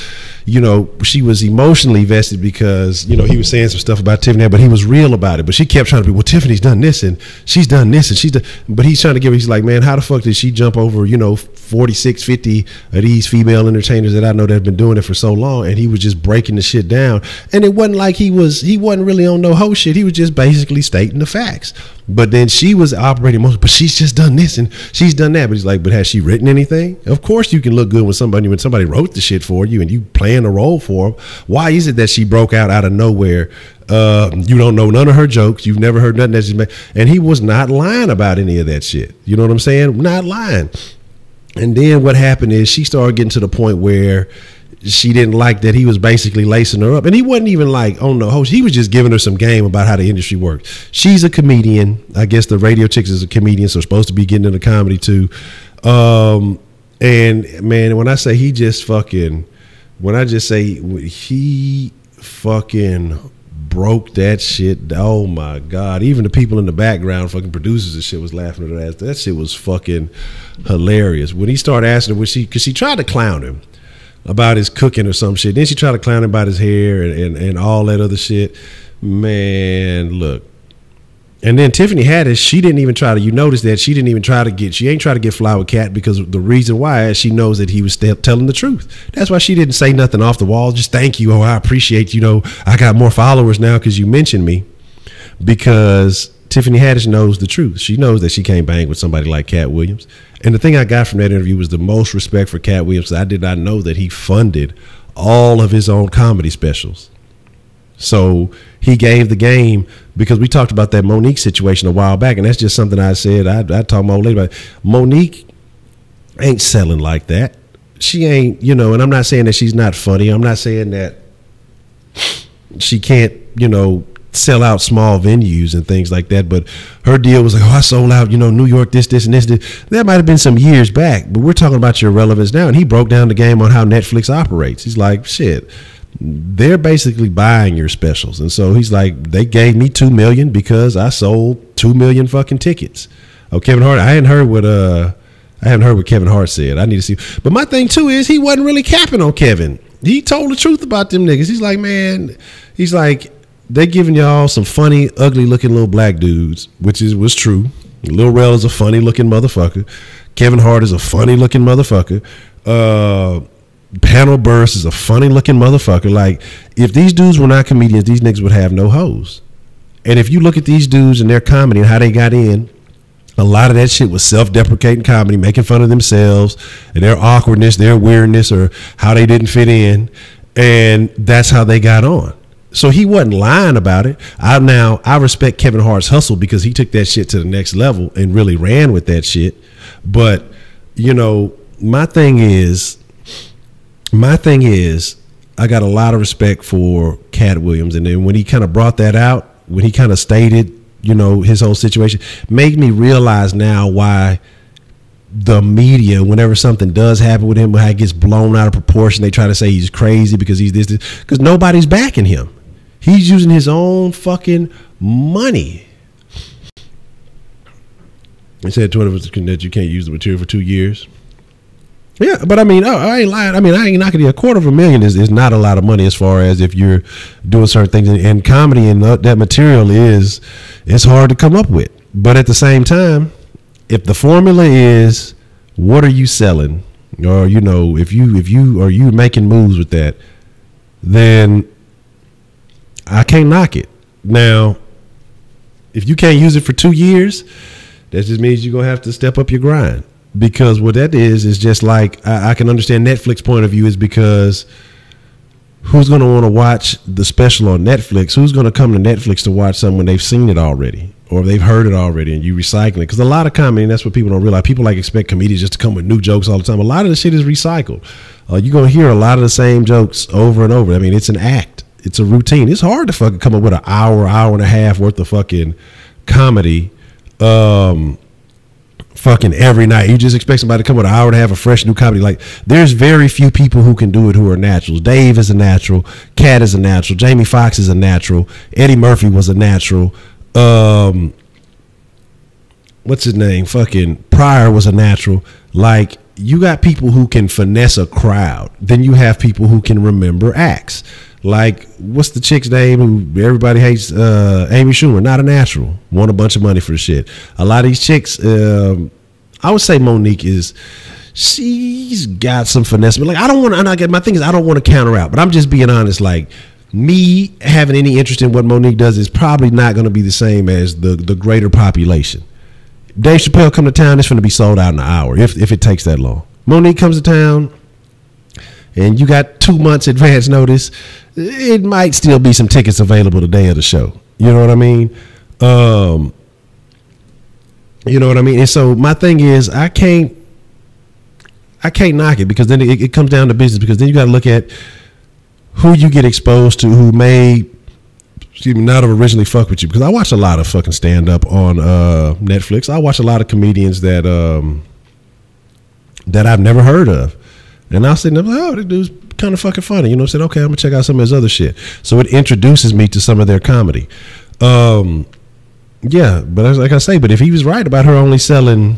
you know, she was emotionally vested because, you know, he was saying some stuff about Tiffany, but he was real about it. But she kept trying to be, well, Tiffany's done this and she's done this and she's done, but he's trying to give her, he's like, man, how the fuck did she jump over, you know, 46, 50 of these female entertainers that I know that have been doing it for so long? And he was just breaking the shit down. And it wasn't like he wasn't really on no hoe shit. He was just basically stating the facts. But then she was operating most, but she's just done this and she's done that. But he's like, but has she written anything? Of course you can look good when somebody wrote the shit for you and you playing a role for them. Why is it that she broke out of nowhere You don't know none of her jokes. You've never heard nothing that she's made. And he was not lying about any of that shit. You know what I'm saying? Not lying. And then what happened is she started getting to the point where she didn't like that he was basically lacing her up. And he wasn't even like on the host. He was just giving her some game about how the industry works. She's a comedian. I guess the radio chicks is a comedian, so supposed to be getting into comedy too. And man, when I say he fucking broke that shit. Oh my God. Even the people in the background, fucking producers and shit, was laughing at her ass. That shit was fucking hilarious. When he started asking her, because she tried to clown him about his cooking or some shit. Then she tried to clown him about his hair and all that other shit. Man, look. And then Tiffany Haddish, she didn't even try to, you notice that she ain't try to get fly with Cat, because the reason why is she knows that he was telling the truth. That's why she didn't say nothing off the wall. Just thank you. Oh, I appreciate, I got more followers now because you mentioned me. Because Tiffany Haddish knows the truth. She knows that she can't bang with somebody like Cat Williams. And the thing I got from that interview was the most respect for Cat Williams. I did not know that he funded all of his own comedy specials. So he gave the game, because we talked about that Monique situation a while back, and that's just something I said. I talked to my old lady about it. Monique ain't selling like that. She ain't, and I'm not saying that she's not funny. I'm not saying that she can't, sell out small venues and things like that. But her deal was like, I sold out, New York, this, and this. That might have been some years back, but we're talking about your relevance now. And he broke down the game on how Netflix operates. He's like, shit. They're basically buying your specials. And so he's like, they gave me $2 million because I sold 2 million fucking tickets. Oh, Kevin Hart, I hadn't heard what Kevin Hart said. I need to see. But my thing too is he wasn't really capping on Kevin. He told the truth about them niggas. He's like, man, they giving y'all some funny, ugly looking little black dudes, which was true. Lil Rel is a funny looking motherfucker. Kevin Hart is a funny looking motherfucker. Panel Burst is a funny looking motherfucker. Like, if these dudes were not comedians, these niggas would have no hoes. And if you look at these dudes and their comedy and how they got in, a lot of that shit was self-deprecating comedy, making fun of themselves and their awkwardness, their weirdness, or how they didn't fit in. And that's how they got on. So he wasn't lying about it. I respect Kevin Hart's hustle, because he took that shit to the next level and really ran with that shit. But, my thing is, I got a lot of respect for Cat Williams. And then when he kind of brought that out, when he kind of stated, his whole situation, made me realize now why the media, whenever something does happen with him, how it gets blown out of proportion, they try to say he's crazy because he's this, because nobody's backing him. He's using his own fucking money. He said to that you can't use the material for 2 years. Yeah, but I ain't lying. I ain't knocking it. $250,000 is not a lot of money as far as if you're doing certain things. And comedy and that material it's hard to come up with. But at the same time, if the formula is what are you selling, or if you making moves with that, then I can't knock it. Now, if you can't use it for 2 years, that just means you're gonna have to step up your grind. Because what that is just like, I can understand Netflix point of view, is because who's going to want to watch the special on Netflix? Who's going to come to Netflix to watch something when they've seen it already, or they've heard it already, and you recycle it? Because a lot of comedy, and that's what people don't realize, people expect comedians just to come with new jokes all the time. A lot of the shit is recycled. You're going to hear a lot of the same jokes over and over. It's an act. It's a routine. It's hard to fucking come up with an hour and a half worth of fucking comedy fucking every night. You just expect somebody to come with an hour and a half of fresh new comedy. Like, there's very few people who can do it who are naturals. Dave is a natural. Cat is a natural. Jamie Foxx is a natural. Eddie Murphy was a natural. What's his name? Fucking Pryor was a natural. Like, you got people who can finesse a crowd. Then you have people who can remember acts. Like, what's the chick's name who everybody hates? Amy Schumer, not a natural. Won a bunch of money for the shit. A lot of these chicks, I would say Monique she's got some finesse. But like, my thing is, I don't want to counter out, but I'm just being honest. Like, me having any interest in what Monique does is probably not going to be the same as the greater population. Dave Chappelle come to town, it's going to be sold out in an hour if it takes that long. Monique comes to town, and you got 2 months advance notice, it might still be some tickets available the day of the show. You know what I mean? You know what I mean? And so my thing is, I can't knock it, because then it comes down to business, because then you got to look at who you get exposed to, who may not have originally fucked with you. Because I watch a lot of fucking stand up on Netflix. I watch a lot of comedians that I've never heard of, and I'll sit there like, oh, this dude's kind of fucking funny. You know what I'm saying? Okay, I'm gonna check out some of his other shit. So it introduces me to some of their comedy. Yeah, but like I say, but if he was right about her only selling,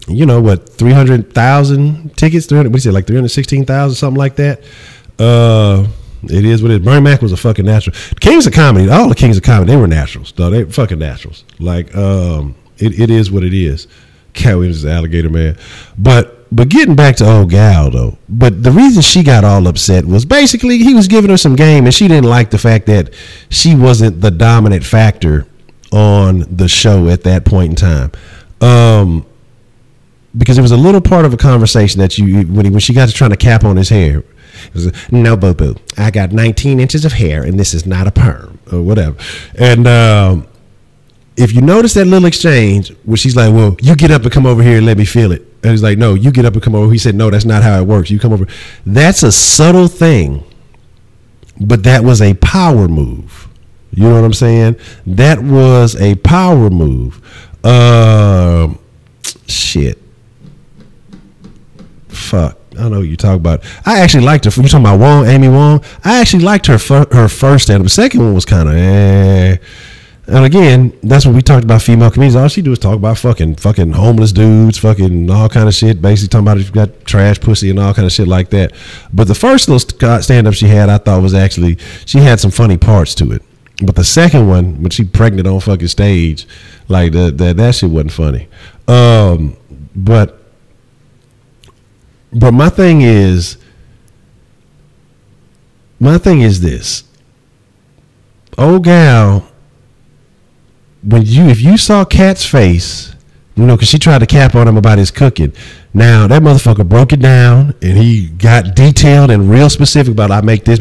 you know what, 300,000 tickets, 300, what do you say, like 316,000, something like that. It is what it is. Bernie Mac was a fucking natural. Kings of comedy, all the kings of comedy, they were naturals. No, they fucking naturals. Like, it is what it is. Cat Williams is the alligator man. But getting back to old gal though, but the reason she got all upset was basically he was giving her some game, and she didn't like the fact that she wasn't the dominant factor on the show at that point in time. Because it was a little part of a conversation that when she got to trying to cap on his hair, it was, no, boo-boo, I got 19 inches of hair and this is not a perm or whatever. And if you notice that little exchange where she's like, well, you get up and come over here and let me feel it. And he's like, no, you get up and come over. He said, no, that's not how it works. You come over. That's a subtle thing, but that was a power move. You know what I'm saying? That was a power move. Shit. Fuck. I don't know what you talk about. I actually liked her. You talking about Wong, Amy Wong? I actually liked her first stand-up. The second one was kind of And again, that's what we talked about female comedians. All she do is talk about fucking homeless dudes, fucking all kind of shit. Basically talking about if you got trash pussy and all kind of shit like that. But the first little stand-up she had, I thought was actually, she had some funny parts to it. But the second one, when she pregnant on fucking stage, like that shit wasn't funny. But my thing is this. Old gal, if you saw Cat's face, you know, because she tried to cap on him about his cooking. Now that motherfucker broke it down and he got detailed and real specific about I make this.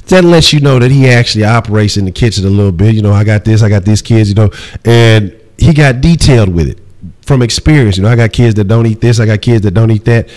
That lets you know that he actually operates in the kitchen a little bit. You know, I got these kids, you know, and he got detailed with it from experience. You know, I got kids that don't eat this. I got kids that don't eat that.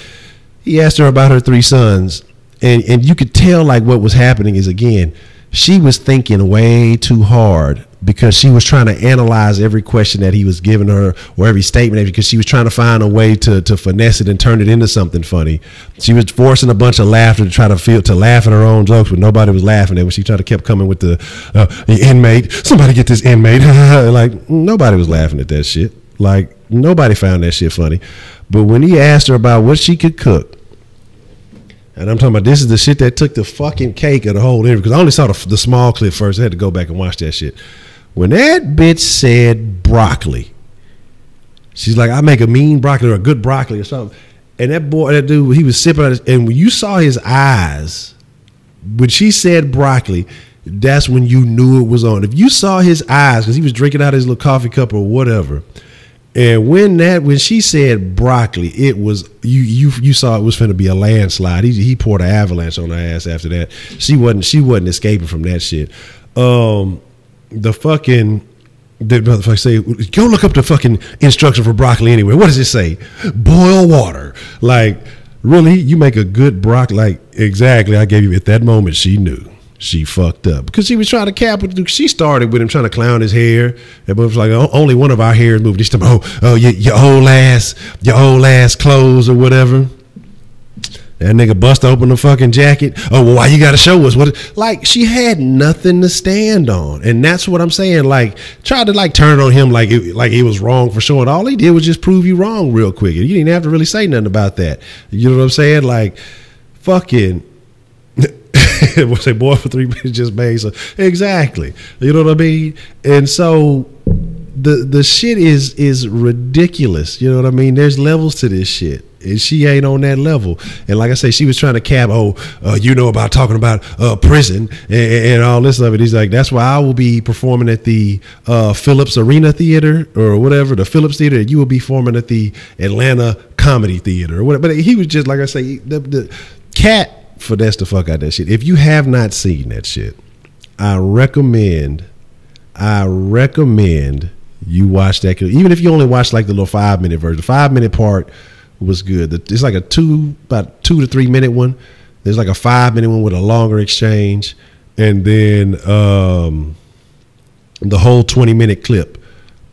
He asked her about her 3 sons, and you could tell like what was happening is, again, she was thinking way too hard because she was trying to analyze every question that he was giving her or every statement, because she was trying to find a way to finesse it and turn it into something funny. She was forcing a bunch of laughter to try to laugh at her own jokes, but nobody was laughing at when she kept coming with the inmate. Somebody get this inmate. Like, nobody was laughing at that shit. Like, nobody found that shit funny. But when he asked her about what she could cook, and I'm talking about, this is the shit that took the fucking cake of the whole interview, because I only saw the small clip first. I had to go back and watch that shit. When that bitch said broccoli, she's like, I make a mean broccoli or a good broccoli or something. And that dude, he was sipping on it. And when you saw his eyes, when she said broccoli, that's when you knew it was on. If you saw his eyes, because he was drinking out his little coffee cup or whatever, and when she said broccoli, it was you saw it was finna be a landslide. He poured an avalanche on her ass after that. She wasn't escaping from that shit. The motherfucker say, go look up the fucking instruction for broccoli anyway. What does it say? Boil water. Like, really? You make a good broccoli? Like, exactly. I gave you at that moment. She knew. She fucked up because she was trying to cap with. She started with him trying to clown his hair. It was like, only one of our hairs moved. He's talking, your old ass clothes or whatever. That nigga bust open the fucking jacket. Oh, well, why you got to show us what? Like, she had nothing to stand on, and that's what I'm saying. Like, tried to like turn on him like it was wrong for showing. All he did was just prove you wrong real quick. You didn't have to really say nothing about that. You know what I'm saying? Like, fucking. We'll say boy for 3 minutes just made so exactly. You know what I mean? And so the shit is ridiculous. You know what I mean? There's levels to this shit, and she ain't on that level. And like I say, she was trying to cap, you know about talking about prison and all this stuff. And he's like, that's why I will be performing at the Phillips Arena Theater or whatever, the Phillips Theater, and you will be performing at the Atlanta Comedy Theater or whatever. But he was just, like I say, Cat finessed the fuck out that shit. If you have not seen that shit, I recommend you watch that. Even if you only watch like the little 5-minute version, the 5-minute part was good. It's like about 2 to 3 minute one. There's like a 5-minute one with a longer exchange, and then the whole 20-minute clip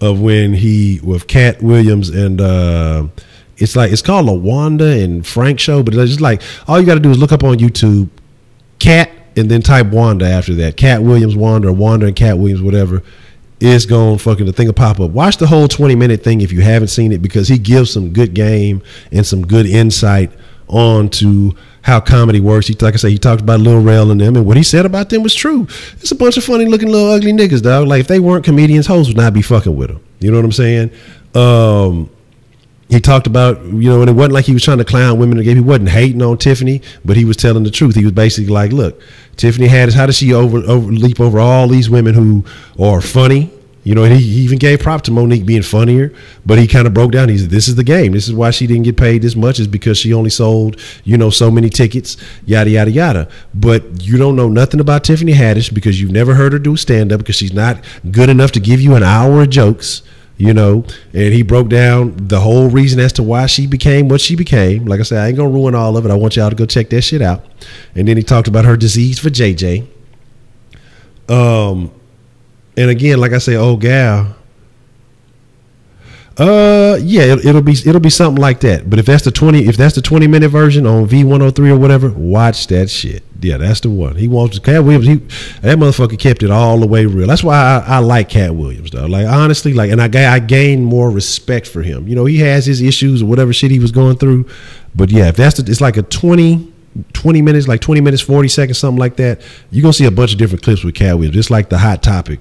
of when with Cat Williams and it's called a Wanda and Frank show, but it's just like all you got to do is look up on YouTube Cat and then type Wanda after that. Cat Williams Wanda, or Wanda and Cat Williams, whatever. It's going fucking, the thing will pop up. Watch the whole 20-minute thing if you haven't seen it, because he gives some good game and some good insight onto how comedy works. Like I say, he talked about Lil Rel and them, and what he said about them was true. It's a bunch of funny looking little ugly niggas, dog. Like if they weren't comedians, hoes would not be fucking with them. You know what I'm saying? He talked about, and it wasn't like he was trying to clown women again. He wasn't hating on Tiffany, but he was telling the truth. He was basically like, look, Tiffany Haddish, how does she leap over all these women who are funny? And he even gave prop to Monique being funnier, but he kind of broke down. He said, this is the game. This is why she didn't get paid this much, is because she only sold, so many tickets, yada, yada, yada. But you don't know nothing about Tiffany Haddish because you've never heard her do stand-up, because she's not good enough to give you an hour of jokes. And he broke down the whole reason as to why she became what she became. Like I said, I ain't gonna ruin all of it. I want y'all to go check that shit out. And then he talked about her disease for JJ. And again, like I say, old gal. Yeah, it'll be something like that. But if that's the 20-minute version on V103 or whatever, watch that shit. Yeah, that's the one. He wants Cat Williams. That motherfucker kept it all the way real. That's why I like Cat Williams, though. Like honestly, and I gained more respect for him. He has his issues or whatever shit he was going through, but yeah, if it's like a 20 minutes, like 20 minutes 40 seconds, something like that, you're gonna see a bunch of different clips with Cat Williams. Just like the hot topic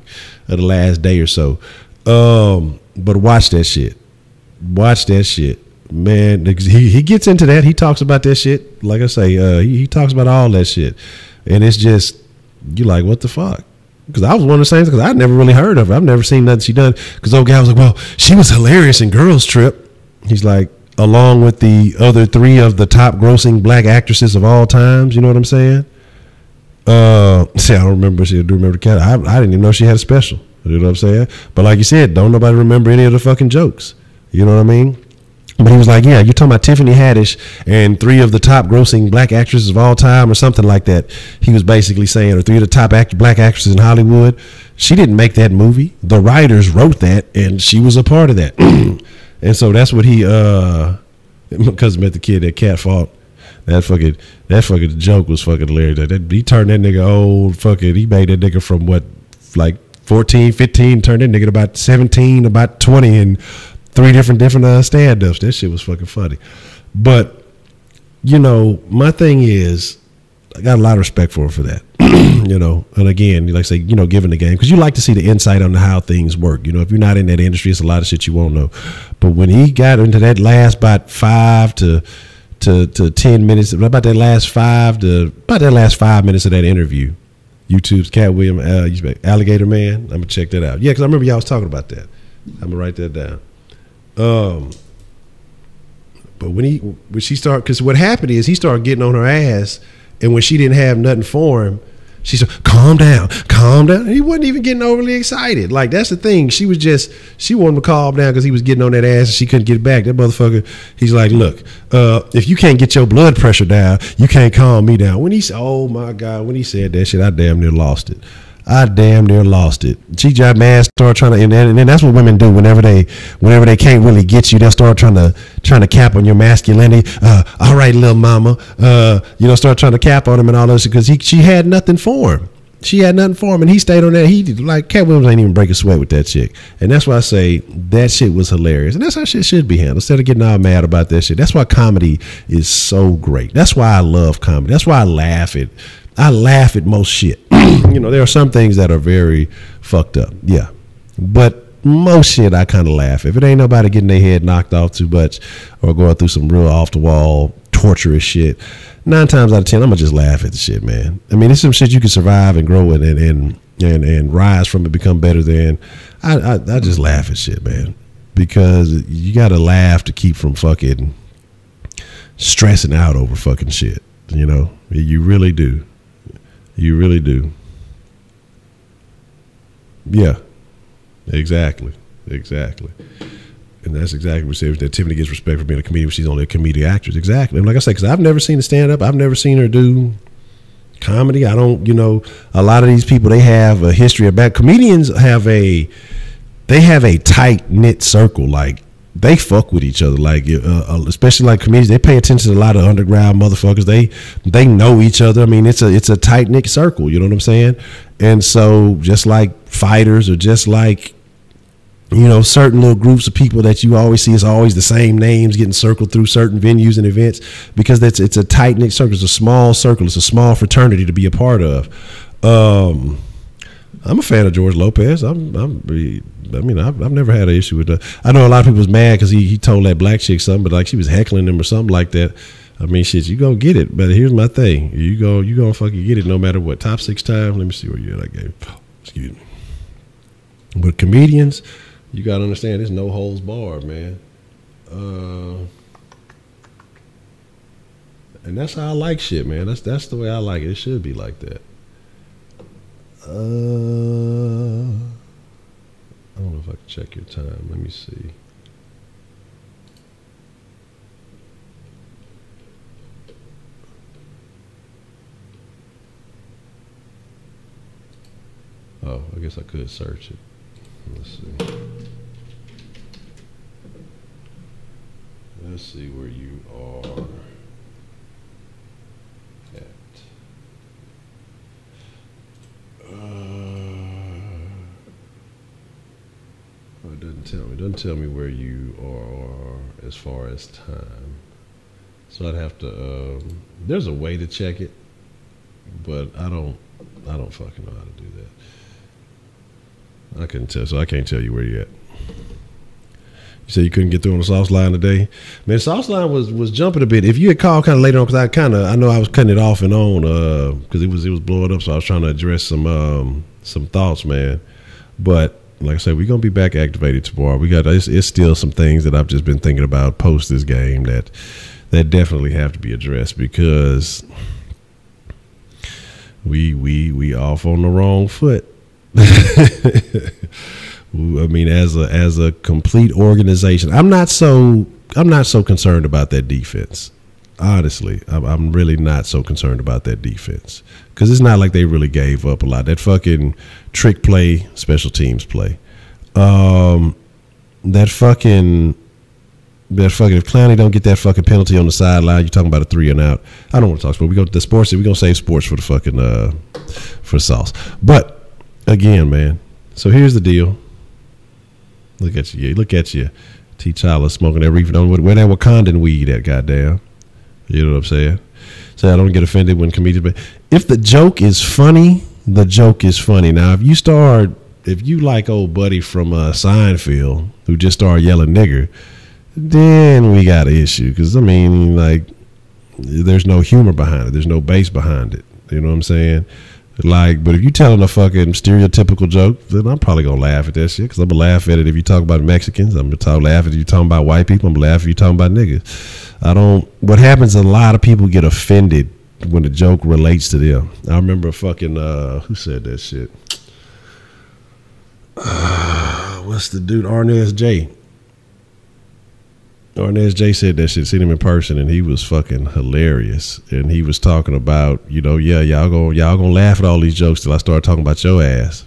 of the last day or so. But watch that shit. Man, he gets into that. He talks about that shit. Like I say, he talks about all that shit. And it's just, you like, what the fuck? Because I was one of the same, because I'd never really heard of her. I've never seen nothing she done. Because old guy was like, well, she was hilarious in Girls Trip. He's like, along with the other 3 of the top grossing black actresses of all times. You know what I'm saying? See, I don't remember. I do remember the cat. I didn't even know she had a special. You know what I'm saying? But like you said, don't nobody remember any of the fucking jokes. You know what I mean? But he was like, yeah, you're talking about Tiffany Haddish and 3 of the top grossing black actresses of all time or something like that. He was basically saying, or 3 of the top black actresses in Hollywood. She didn't make that movie. The writers wrote that, and she was a part of that. And so that's what he, because met the kid that Cat fought. That fucking joke was fucking hilarious. He turned that nigga old fucking, he made that nigga from what, like 14, 15, turned that nigga to about 17, about 20, and 3 different stand-ups. That shit was fucking funny. But, my thing is, I got a lot of respect for him for that. And again, like I say, given the game, because you like to see the insight on how things work. If you're not in that industry, it's a lot of shit you won't know. But when he got into that last about 5 to 10 minutes, about that last 5 minutes of that interview, YouTube's Cat Williams, Alligator Man, I'm gonna check that out. Yeah, because I remember y'all was talking about that. I'm gonna write that down. But when she started, because what happened is he started getting on her ass, and when she didn't have nothing for him, she said, calm down. And he wasn't even getting overly excited. Like, that's the thing. She wanted him to calm down because he was getting on that ass and she couldn't get it back. That motherfucker, he's like, look, if you can't get your blood pressure down, you can't calm me down. When he said, oh my God, when he said that shit, I damn near lost it. She got mad, start trying to, and then that's what women do whenever they can't really get you. They'll start trying to cap on your masculinity. All right, little mama, start trying to cap on him and all this, because she had nothing for him. And he stayed on that. He like, Cat Williams ain't even break a sweat with that chick, and that's why I say that shit was hilarious, and that's how shit should be handled. Instead of getting all mad about that shit, that's why comedy is so great. That's why I love comedy. That's why I laugh at most shit. There are some things that are very fucked up, yeah, but most shit I kind of laugh. If it ain't nobody getting their head knocked off too much or going through some real off the wall torturous shit, 9 times out of 10 I'm gonna just laugh at the shit, man. I mean, it's some shit you can survive and grow and rise from it, become better than. I just laugh at shit, man, because you gotta laugh to keep from fucking stressing out over fucking shit. You know, you really do. You really do. Yeah, exactly. And that's exactly what she said, that Tiffany gets respect for being a comedian. She's only a comedic actress. Exactly. And like I said, because I've never seen her stand up. I've never seen her do comedy. I don't, you know, a lot of these people, they have a history of bad. Comedians have a tight knit circle. Like, they fuck with each other. Like, especially like comedians, they pay attention to a lot of underground motherfuckers. They know each other. I mean, it's a tight knit circle. You know what I'm saying? And so, just like fighters, or just like, you know, certain little groups of people that you always see, is always the same names getting circled through certain venues and events, because it's a tight knit circle. It's a small circle. It's a small fraternity to be a part of. I'm a fan of George Lopez. I've never had an issue with that. I know a lot of people was mad because he told that black chick something, but like she was heckling him or something like that. I mean, shit, you gonna get it. But here's my thing: you gonna fucking get it no matter what. Top 6 times. Let me see where you at. I gave. Excuse me. But comedians, you gotta understand, there's no holds barred, man. And that's how I like shit, man. That's the way I like it. It should be like that. I don't know if I can check your time. Let me see. Oh, I guess I could search it. Let's see. Let's see where you are at. Oh, it doesn't tell me. It doesn't tell me where you are as far as time. So I'd have to. There's a way to check it, but I don't fucking know how to do that. I couldn't tell, so I can't tell you where you're at. You said you couldn't get through on the sauce line today. Man, the sauce line was jumping a bit. If you had called kind of later on, because I know I was cutting it off and on because it was blowing up, so I was trying to address some thoughts, man. But like I said, we're gonna be back activated tomorrow. We got it's still some things that I've just been thinking about post this game that definitely have to be addressed, because we off on the wrong foot. I mean, as a complete organization, I'm not so concerned about that defense. Honestly, I'm really not so concerned about that defense, because it's not like they really gave up a lot. That fucking trick play, special teams play, that fucking if Clowney don't get that fucking penalty on the sideline, you're talking about a 3 and out. I don't want to talk sports. We go to the sports. We're gonna save sports for the fucking for sauce. But again, man. So here's the deal. Look at you. T'Challa smoking that reefer. Where that Wakandan weed at, goddamn. You know what I'm saying? So I don't get offended when comedians. But if the joke is funny, the joke is funny. Now, if you like old buddy from Seinfeld who just started yelling nigger, then we got an issue. Because, I mean, like, there's no humor behind it. There's no bass behind it. You know what I'm saying? Like, but if you telling a fucking stereotypical joke, then I'm probably gonna laugh at that shit, because I'm gonna laugh at it if you talk about Mexicans. I'm gonna laugh at you talking about white people. I'm gonna laugh if you talking about niggas. What happens, a lot of people get offended when the joke relates to them. I remember fucking who said that shit? What's the dude? Arnez J. Arnez J said that shit. Seen him in person, and he was fucking hilarious. And he was talking about, y'all gonna laugh at all these jokes till I start talking about your ass.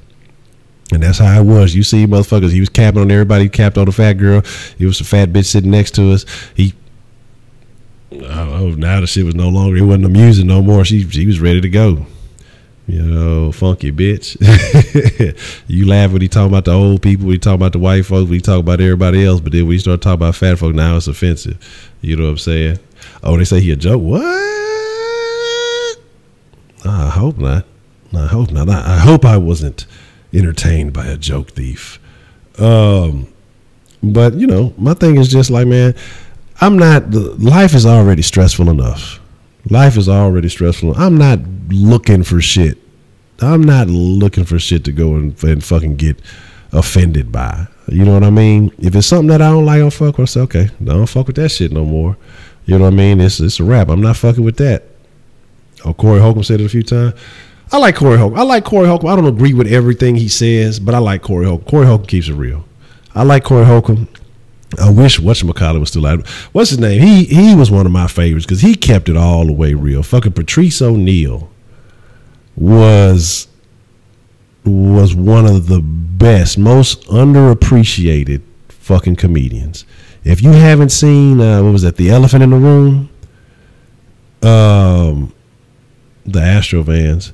And that's how it was. You see, motherfuckers, he was capping on everybody. He capped on the fat girl. He was a fat bitch sitting next to us. I don't know, now the shit was no longer, it wasn't amusing no more. She was ready to go. Funky bitch. You laugh when he talking about the old people, when he talking about the white folks, when he talk about everybody else, but then when you start talking about fat folk, now it's offensive. You know what I'm saying? Oh, they say he a joke. What? I hope not. I hope I wasn't entertained by a joke thief. But my thing is just like, man, life is already stressful enough. I'm not looking for shit. To go and fucking get offended by. You know what I mean? If it's something that I don't like, I'll fuck with. I say, okay, I don't fuck with that shit no more. You know what I mean? It's a wrap. I'm not fucking with that. Oh, Corey Holcomb said it a few times. I like Corey Holcomb. I don't agree with everything he says, but I like Corey Holcomb. Corey Holcomb keeps it real. I like Corey Holcomb. I wish whatchamacallit was still out. What's his name? He was one of my favorites because he kept it all the way real. Fucking Patrice O'Neal was one of the best, most underappreciated fucking comedians. If you haven't seen, what was that? The Elephant in the Room, the Astro Vans.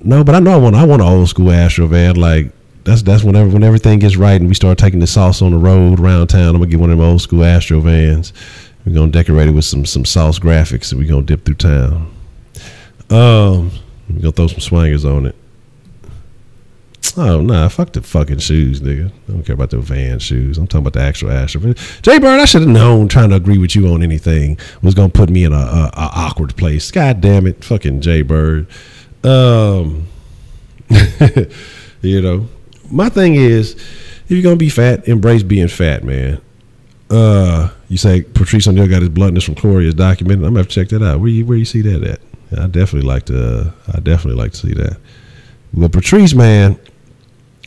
No, but I know I want an old school Astro Van. Like that's when everything gets right and we start taking the sauce on the road around town. I'm gonna get one of them old school Astro Vans. We're gonna decorate it with some sauce graphics and we're gonna dip through town. We're gonna throw some swangers on it. Oh nah, fuck the fucking shoes, nigga. I don't care about the Van shoes. I'm talking about the actual Astro. Jay Bird, I should have known trying to agree with you on anything was gonna put me in a awkward place. God damn it, fucking Jay Bird. You know, my thing is, if you're gonna be fat, embrace being fat, man. You say Patrice O'Neal got his bluntness from Gloria's documented. I'm gonna have to check that out. Where you see that at? I definitely like to see that. But Patrice, man,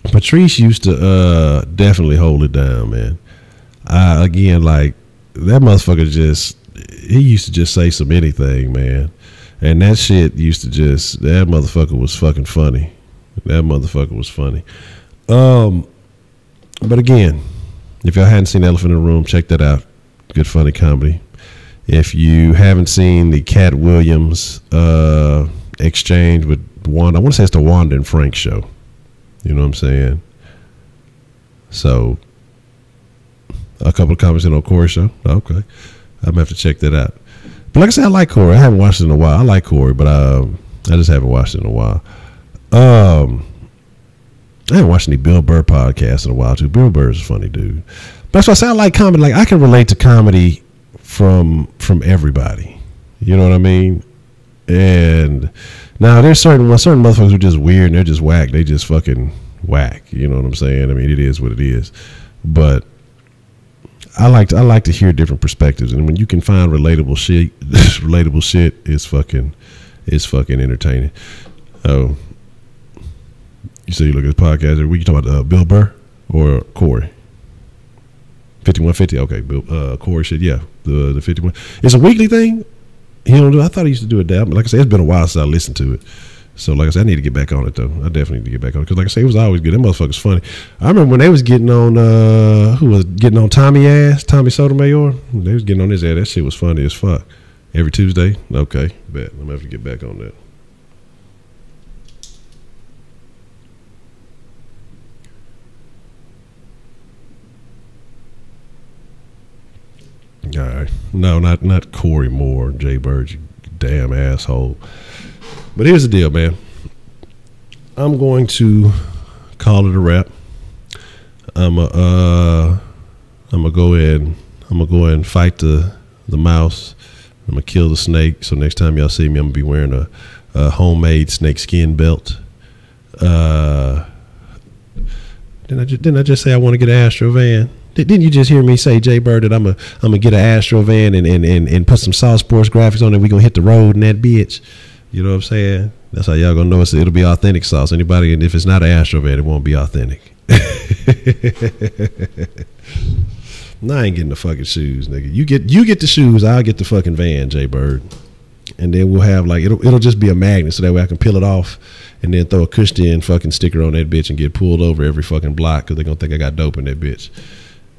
Patrice used to definitely hold it down, man. Again, like that motherfucker he used to just say some anything, man. And that shit that motherfucker was fucking funny. That motherfucker was funny. But again, if y'all hadn't seen Elephant in the Room, check that out. Good funny comedy. If you haven't seen the Cat Williams exchange with Wanda, I want to say it's the Wanda and Frank show. You know what I'm saying? So, a couple of comments in on Corey show. Okay. I'm going to have to check that out. But like I said, I like Corey. I haven't watched it in a while. I like Corey, but I just haven't watched it in a while. I haven't watched any Bill Burr podcasts in a while, too. Bill Burr's a funny dude. But that's why I say I like comedy. Like, I can relate to comedy from everybody. You know what I mean? And now there's certain motherfuckers who are just weird and they're just whack. They just fucking whack. You know what I'm saying? I mean, it is what it is. But I like to hear different perspectives, and when you can find relatable shit, it's fucking entertaining. Oh, you say you look at this podcast. Are we talking about Bill Burr or Corey? 5150. Okay, Bill Corey shit. Yeah, the 51. It's a weekly thing. He don't do. I thought he used to do it down. Like I said, it's been a while since I listened to it. So like I said, I need to get back on it though. I definitely need to get back on it because like I said, it was always good. That motherfucker's funny. I remember when they was getting on who was getting on Tommy Sotomayor. They was getting on his ass. That shit was funny as fuck. Every Tuesday. Okay, bet. I'm gonna have to get back on that. All right. No, not Corey Moore, Jay Bird, you damn asshole. But here's the deal, man. I'm going to call it a wrap. I'm gonna go ahead and fight the mouse. I'm gonna kill the snake. So next time y'all see me, I'm gonna be wearing a homemade snake skin belt. Didn't I just say I want to get an Astro van? Didn't you just hear me say, Jay Bird, that I'm gonna get an Astro van and put some Sauce Sports graphics on it? We gonna hit the road in that bitch. You know what I'm saying? That's how y'all gonna know it'll be authentic sauce. Anybody, and if it's not an Astro van, it won't be authentic. No, I ain't getting the fucking shoes, nigga. You get the shoes, I'll get the fucking van, Jay Bird. And then we'll have like it'll just be a magnet so that way I can peel it off and then throw a Kush fucking sticker on that bitch and get pulled over every fucking block because they're gonna think I got dope in that bitch.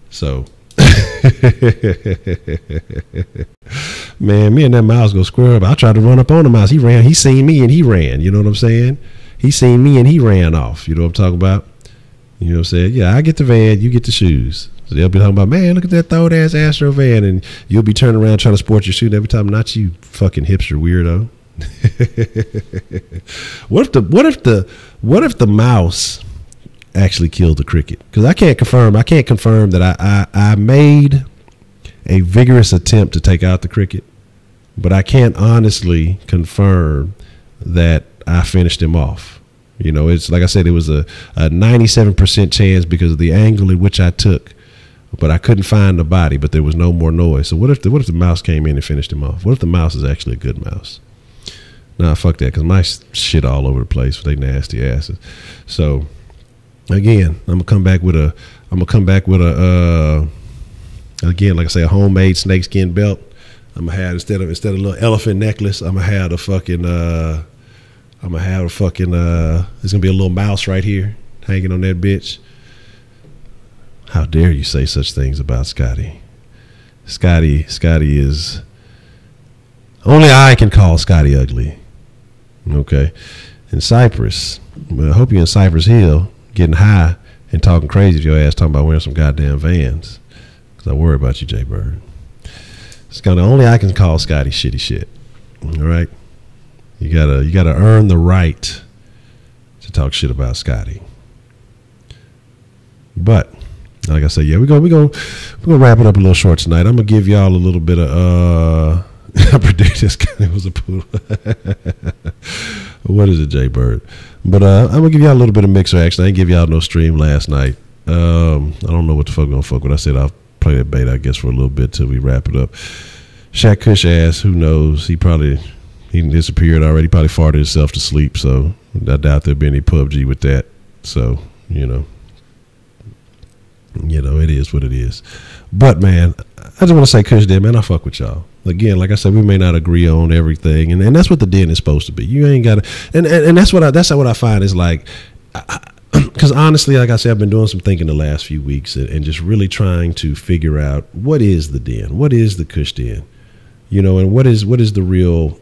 So man, me and that mouse go square up. I tried to run up on the mouse. He seen me and he ran. You know what I'm saying? He seen me and he ran off. You know what I'm talking about? You know what I'm saying? Yeah, I get the van, you get the shoes. So they'll be talking about, man, look at that throw ass Astro van, and you'll be turning around trying to sport your suit every time. Not you, fucking hipster weirdo. What if the mouse actually killed the cricket? Because I can't confirm that I made a vigorous attempt to take out the cricket, but I can't honestly confirm that I finished him off. You know, it's like I said, it was a 97% chance because of the angle in which I took, but I couldn't find the body, but there was no more noise. So what if the mouse came in and finished him off? What if the mouse is actually a good mouse? Nah, fuck that, because my shit all over the place with they nasty asses. So again, I'm gonna come back with a again, like I say, a homemade snakeskin belt. I'm gonna have instead of a little elephant necklace, I'm gonna have a fucking there's gonna be a little mouse right here hanging on that bitch. How dare you say such things about Scotty? Scotty is, only I can call Scotty ugly. Okay. In Cypress, I hope you're in Cypress Hill getting high and talking crazy if your ass talking about wearing some goddamn Vans, because I worry about you, Jay Bird. It's kind of only I can call Scotty shitty shit. All right. You gotta earn the right to talk shit about Scotty. But like I said, yeah, we're gonna wrap it up a little short tonight. I'm gonna give y'all a little bit of I predict this guy was a poodle. What is it, Jay Bird? But I'm gonna give y'all a little bit of mixer action. I didn't give y'all no stream last night. I don't know what the fuck we're gonna fuck with. I said I'll play that bait, I guess, for a little bit till we wrap it up. Shaq Kush ass, who knows? He disappeared already. He probably farted himself to sleep. So I doubt there'll be any PUBG with that. So it is what it is. But man, I just want to say, Kush did, man, I fuck with y'all. Again, like I said, we may not agree on everything, and that's what the den is supposed to be. You ain't got to, and that's what I find is like, because honestly, like I said, I've been doing some thinking the last few weeks and just really trying to figure out what is the den, what is the Kush den, and what is the real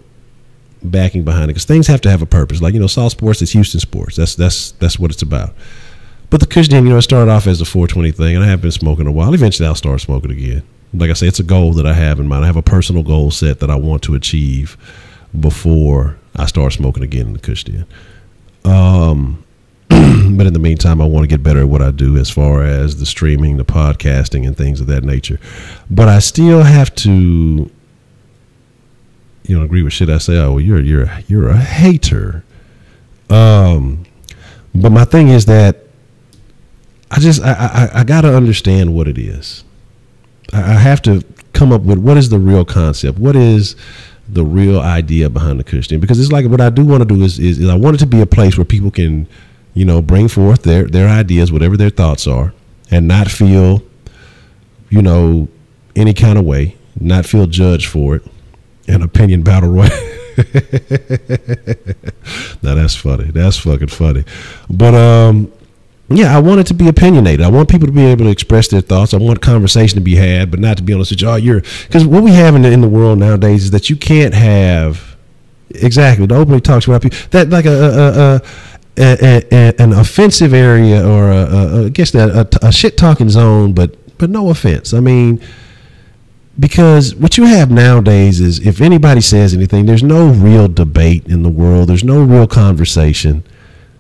backing behind it, because things have to have a purpose. Like, Salt Sports is Houston sports. That's what it's about. But the Kush den, it started off as a 420 thing, and I have been smoking a while. Eventually, I'll start smoking again. Like I say, it's a goal that I have in mind. I have a personal goal set that I want to achieve before I start smoking again in the Kush den. But in the meantime, I want to get better at what I do as far as the streaming, the podcasting, and things of that nature. But I still have to, agree with shit I say. Oh, well, you're a hater. But my thing is that I got to understand what it is. I have to come up with what is the real concept, what is the real idea behind the Kush den, because it's like what I do want to do is I want it to be a place where people can, bring forth their ideas, whatever their thoughts are, and not feel, any kind of way, not feel judged for it. An opinion battle royale. Now that's funny. That's fucking funny. But yeah, I want it to be opinionated. I want people to be able to express their thoughts. I want conversation to be had, but not to be on the switch. Because what we have in the world nowadays is that you can't have exactly the openly talks about people that like an offensive area or I guess that a shit talking zone, but no offense. I mean, because what you have nowadays is if anybody says anything, there's no real debate in the world. There's no real conversation.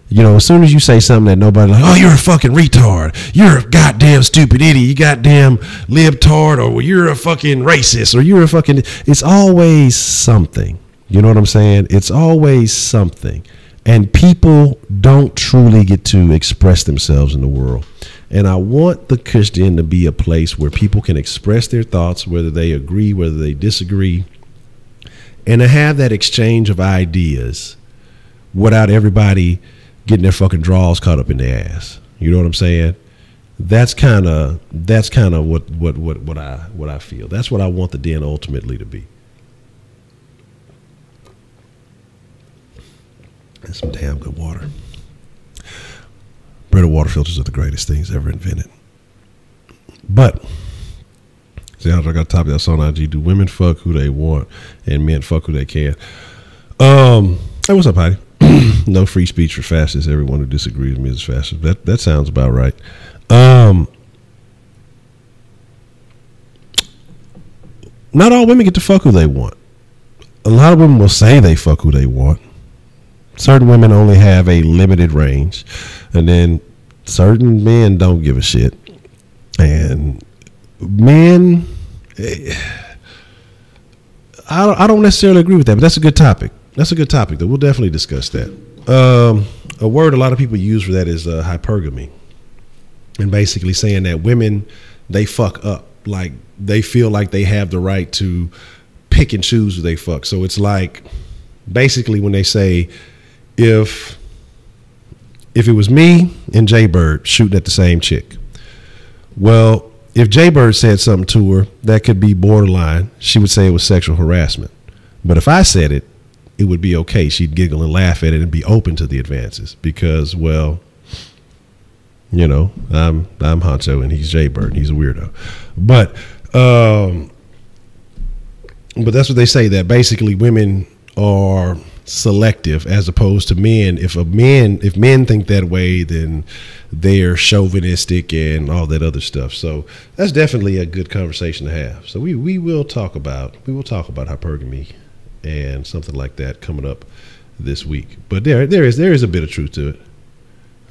As soon as you say something that nobody like, oh, you're a fucking retard, you're a goddamn stupid idiot, you goddamn libtard, or you're a fucking racist, or you're a fucking, it's always something. You know what I'm saying? It's always something. And people don't truly get to express themselves in the world. And I want the Kush den to be a place where people can express their thoughts, whether they agree, whether they disagree, and to have that exchange of ideas without everybody getting their fucking drawers caught up in their ass. You know what I'm saying? That's kind of what I feel. That's what I want the den ultimately to be. That's some damn good water. Bread and water filters are the greatest things ever invented. But see, I got to top of that song on IG. Do women fuck who they want and men fuck who they can? Hey, what's up, Heidi? No free speech for fascists. Everyone who disagrees with me is fascist. That sounds about right. Not all women get to fuck who they want. A lot of women will say they fuck who they want. Certain women only have a limited range, and then certain men don't give a shit. And men, I don't necessarily agree with that, but that's a good topic. That's a good topic, though. We'll definitely discuss that. A word a lot of people use for that is hypergamy, and basically saying that women, they fuck up, like they feel like they have the right to pick and choose who they fuck. So it's like, basically when they say if it was me and Jay Bird shooting at the same chick, well, if Jay Bird said something to her that could be borderline, she would say it was sexual harassment. But if I said it, it would be okay. She'd giggle and laugh at it and be open to the advances because, well, you know, I'm Honcho and he's Jay Bird and he's a weirdo. But that's what they say, that basically women are selective as opposed to men. If men think that way, then they're chauvinistic and all that other stuff. So that's definitely a good conversation to have. So we will talk about hypergamy and something like that coming up this week. But there is a bit of truth to it.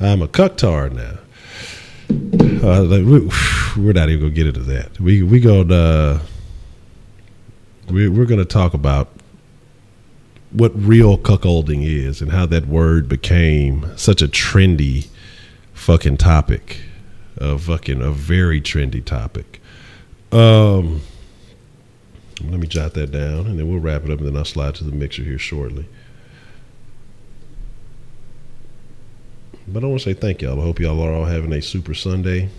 I'm a cucktard now. We're not even gonna get into that. We're gonna talk about what real cuckolding is and how that word became such a trendy fucking topic, a very trendy topic. Let me jot that down and then we'll wrap it up and then I'll slide to the mixer here shortly. But I want to say thank y'all. I hope y'all are all having a super Sunday.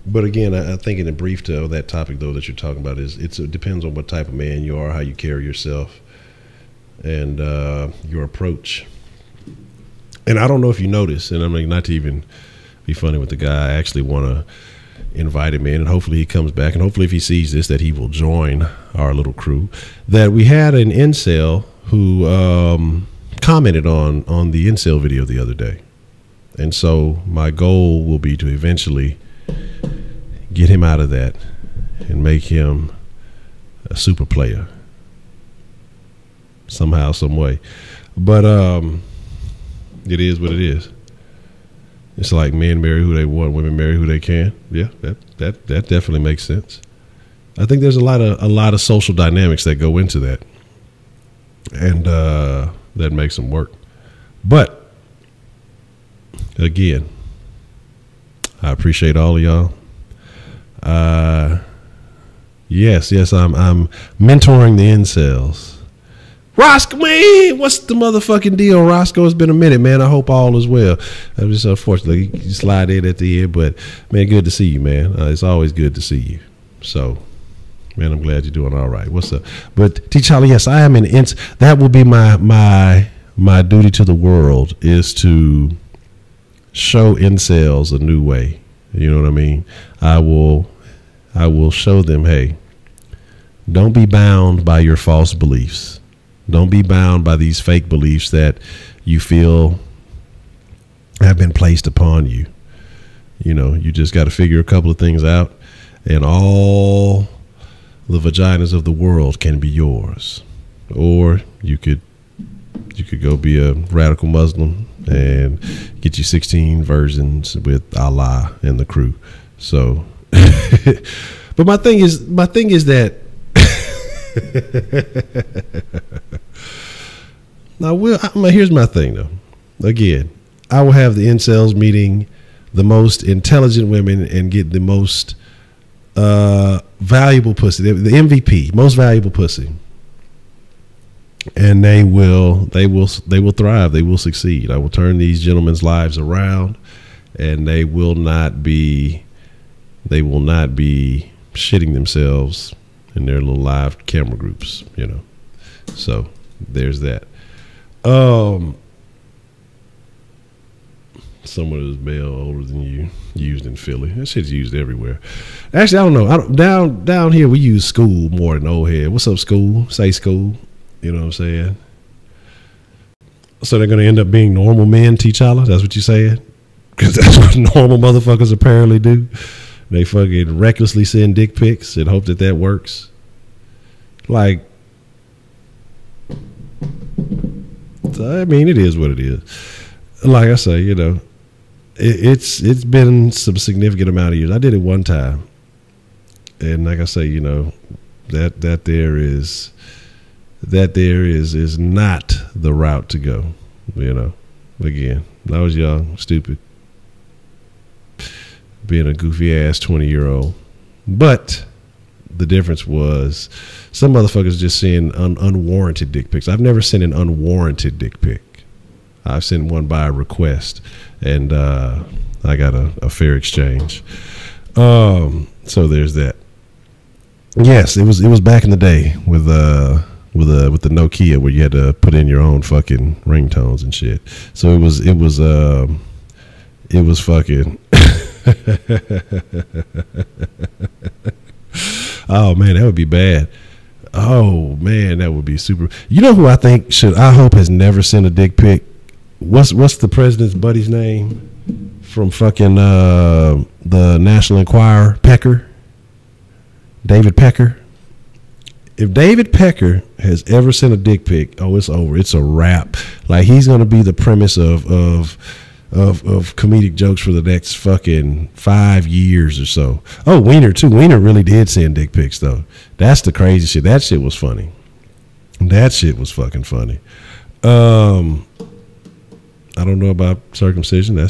But again, I think in a brief to that topic though that you're talking about is it depends on what type of man you are, how you carry yourself, and your approach. And I don't know if you notice, and I'm like, not to even be funny with the guy, I actually want to invite him in, and hopefully he comes back, and hopefully if he sees this that he will join our little crew. That we had an incel who commented on the incel video the other day, and so my goal will be to eventually get him out of that and make him a super player somehow, some way. But it is what it is. It's like men marry who they want, women marry who they can. Yeah, that definitely makes sense. I think there's a lot of social dynamics that go into that, and that makes them work. But again, I appreciate all of y'all. Yes, I'm mentoring the incels. Roscoe, man, what's the motherfucking deal, Roscoe? It's been a minute, man. I hope all is well. I'm just unfortunately you slide in at the end, but man, good to see you, man. It's always good to see you. So, man, I'm glad you're doing all right. What's up? But T'Challa, yes, I am an that will be my duty to the world, is to show incels a new way. You know what I mean? I will show them, hey, don't be bound by your false beliefs. Don't be bound by these fake beliefs that you feel have been placed upon you. You know, you just got to figure a couple of things out, and all the vaginas of the world can be yours. Or you could go be a radical Muslim and get you 16 versions with Allah and the crew. So, but my thing is that here's my thing though. Again, I will have the incels meeting the most intelligent women and get the most valuable pussy, the MVP, most valuable pussy. And they will thrive. They will succeed. I will turn these gentlemen's lives around, and they will not be shitting themselves in their little live camera groups, you know. So there's that. Someone who's male older than you, used in Philly. That shit's used everywhere. Actually, I don't know. Down here we use school more than old head. What's up, school? Say school. You know what I'm saying? So they're going to end up being normal men, T'Challa? That's what you're saying? Because that's what normal motherfuckers apparently do. They fucking recklessly send dick pics and hope that works. Like, I mean, it is what it is. Like I say, you know, it's been some significant amount of years. I did it one time. And like I say, you know, that there is not the route to go. You know, again, I was young, stupid, being a goofy ass 20-year-old. But the difference was some motherfuckers just send unwarranted dick pics. I've never sent an unwarranted dick pic. I've sent one by request, and I got a fair exchange. So there's that. Yes, it was back in the day with the Nokia where you had to put in your own fucking ringtones and shit. So it was fucking. Oh man, that would be bad. Oh man, that would be super. You know who I hope has never sent a dick pic? What's the president's buddy's name from fucking the National Enquirer? Pecker. David Pecker. If David Pecker has ever sent a dick pic, oh, it's over. It's a wrap. Like, he's gonna be the premise of comedic jokes for the next fucking 5 years or so. Oh, Wiener too. Wiener really did send dick pics though. That's the crazy shit. That shit was funny. That shit was fucking funny. I don't know about circumcision. I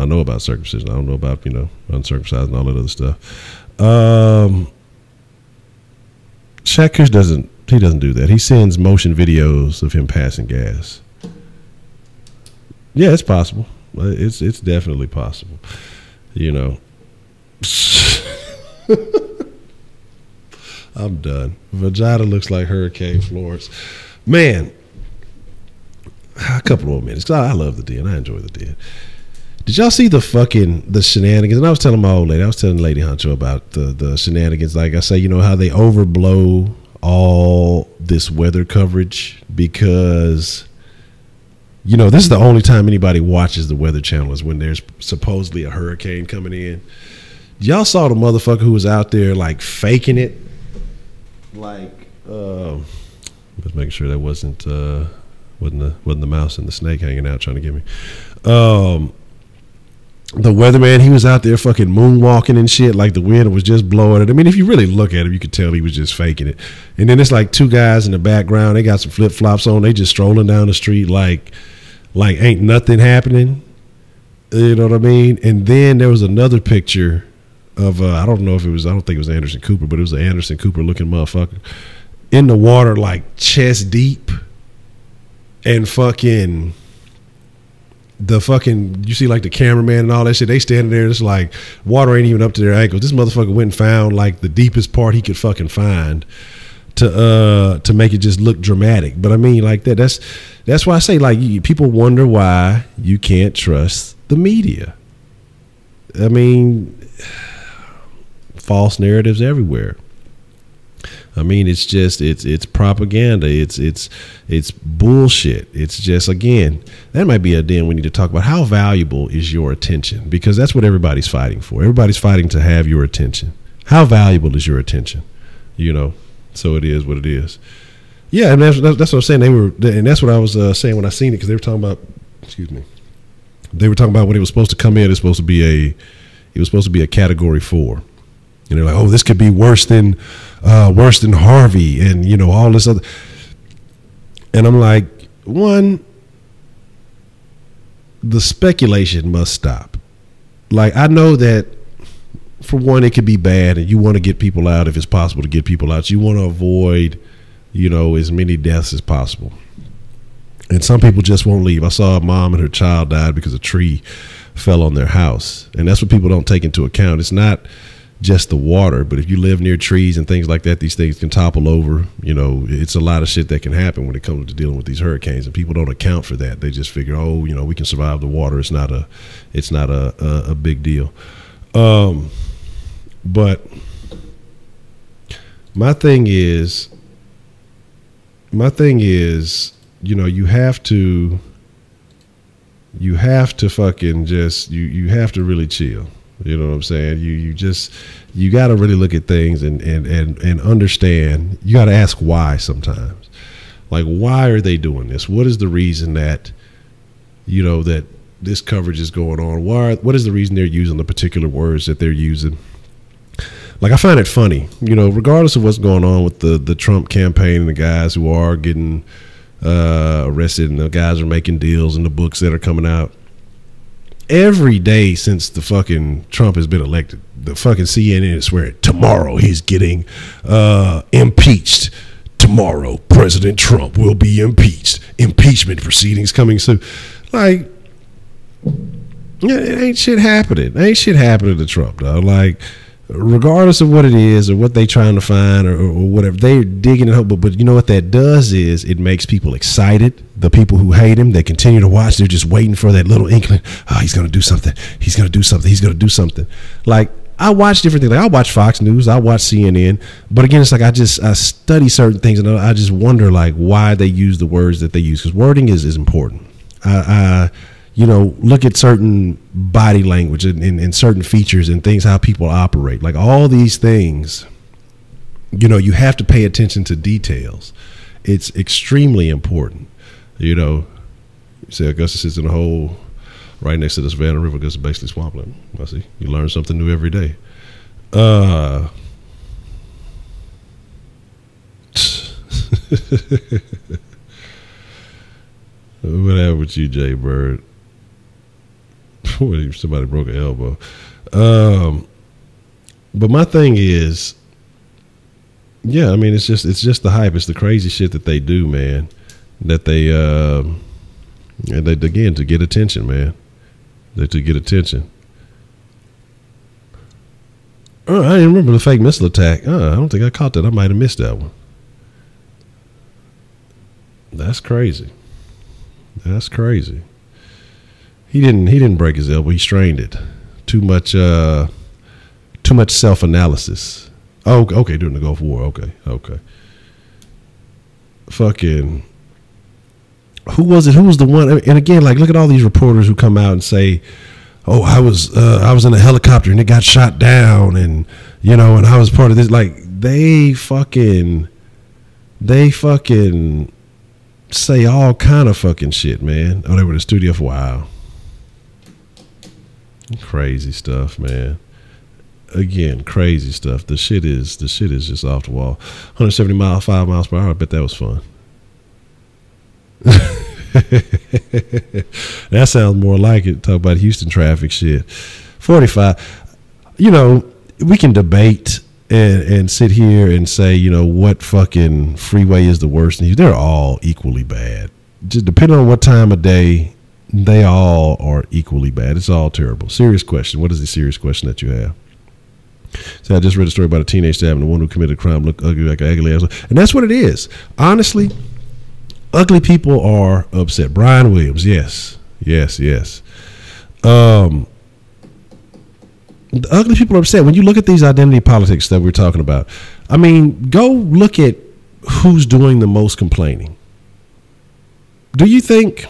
know about circumcision. I don't know about, uncircumcised and all that other stuff. Shaq Kush doesn't do that. He sends motion videos of him passing gas. Yeah, it's possible. It's definitely possible. I'm done. Vagina looks like Hurricane Florence. Man, a couple more minutes, because I love the Den. I enjoy the Den. Did y'all see the shenanigans? And I was telling my old lady, Lady Honcho about the shenanigans. Like I say, how they overblow all this weather coverage because, this is the only time anybody watches the Weather Channel is when there's supposedly a hurricane coming in. Y'all saw the motherfucker who was out there like faking it, like just making sure that wasn't the mouse and the snake hanging out trying to get me. The weatherman, he was out there fucking moonwalking and shit, like the wind was just blowing it. I mean, if you really look at him, you could tell he was just faking it. And then it's like two guys in the background. They got some flip flops on. They just strolling down the street like ain't nothing happening. You know what I mean? And then there was another picture of I don't think it was Anderson Cooper, but it was an Anderson Cooper looking motherfucker in the water like chest deep, and you see like the cameraman and all that shit, they standing there, it's like water ain't even up to their ankles. This motherfucker went and found like the deepest part he could fucking find to make it just look dramatic. But I mean, like that's why I say, like, people wonder why you can't trust the media. I mean, false narratives everywhere. I mean, it's just it's propaganda. It's bullshit. It's just, again, that might be a den we need to talk about. How valuable is your attention? Because that's what everybody's fighting for. Everybody's fighting to have your attention. How valuable is your attention? So it is what it is. Yeah, and that's what I'm saying. And that's what I was saying when I seen it, because they were talking about. Excuse me. They were talking about when it was supposed to come in. It was supposed to be a Category 4. And they're like, oh, this could be worse than Harvey, and all this other. And I'm like, one, the speculation must stop. Like, I know that for one, it could be bad, and you want to get people out if it's possible to get people out. You want to avoid, as many deaths as possible. And some people just won't leave. I saw a mom and her child died because a tree fell on their house, and that's what people don't take into account. It's not just the water, but if you live near trees and things like that, these things can topple over. It's a lot of shit that can happen when it comes to dealing with these hurricanes, and people don't account for that. They just figure, we can survive the water. It's not a big deal. But my thing is, you have to fucking just, you have to really chill. You know what I'm saying? You got to really look at things and understand. You got to ask why sometimes. Like, why are they doing this? What is the reason that, that this coverage is going on? What is the reason they're using the particular words that they're using? Like, I find it funny, regardless of what's going on with the Trump campaign and the guys who are getting arrested and the guys are making deals and the books that are coming out. every day since the fucking Trump has been elected, the fucking CNN is swearing tomorrow he's getting impeached. Tomorrow, President Trump will be impeached. Impeachment proceedings coming soon. Like, yeah, it ain't shit happening. Ain't shit happening to Trump, dog. Like, regardless of what it is or what they trying to find or whatever, they're digging it up. But you know what that does is it makes people excited. The people who hate him, they continue to watch. They're just waiting for that little inkling. Oh, he's going to do something. He's going to do something. He's going to do something. Like, I watch different things. Like, I watch Fox News. I watch CNN. But again, it's like I study certain things, and I just wonder, like, why they use the words that they use. Because wording is important. You know, look at certain body language and certain features and things, how people operate. Like, all these things, you know, you have to pay attention to details. It's extremely important. You know, you say Augusta sits in a hole right next to the Savannah River. Augusta is basically swampland. I see. You learn something new every day. What happened with you, Jay Bird? Somebody broke an elbow. But my thing is, yeah, I mean, it's just the hype. It's the crazy shit that they do, man. That they again, to get attention, man. To get attention. Oh, I didn't remember the fake missile attack. I don't think I caught that. I might have missed that one. That's crazy. That's crazy. He didn't break his elbow. He strained it. Too much self-analysis. Oh, okay, during the Gulf War. Okay. Fucking, who was it? Who was the one? And again, like, look at all these reporters who come out and say, "Oh, I was in a helicopter and it got shot down, and you know, and I was part of this." Like, they fucking say all kind of fucking shit, man. Oh, they were in the studio for a while. Crazy stuff, man. Again, crazy stuff. The shit is just off the wall. 5 miles per hour. I bet that was fun. That sounds more like it. Talk about Houston traffic shit. 45. You know, we can debate and sit here and say, you know, what fucking freeway is the worst. They're all equally bad. Just depending on what time of day, they all are equally bad. It's all terrible. Serious question. What is the serious question that you have? So I just read a story about a teenage stabbing. The one who committed a crime looked ugly like an ugly ass. And that's what it is. Honestly, ugly people are upset. Brian Williams, yes. The ugly people are upset. When you look at these identity politics that we're talking about, I mean, go look at who's doing the most complaining. Do you think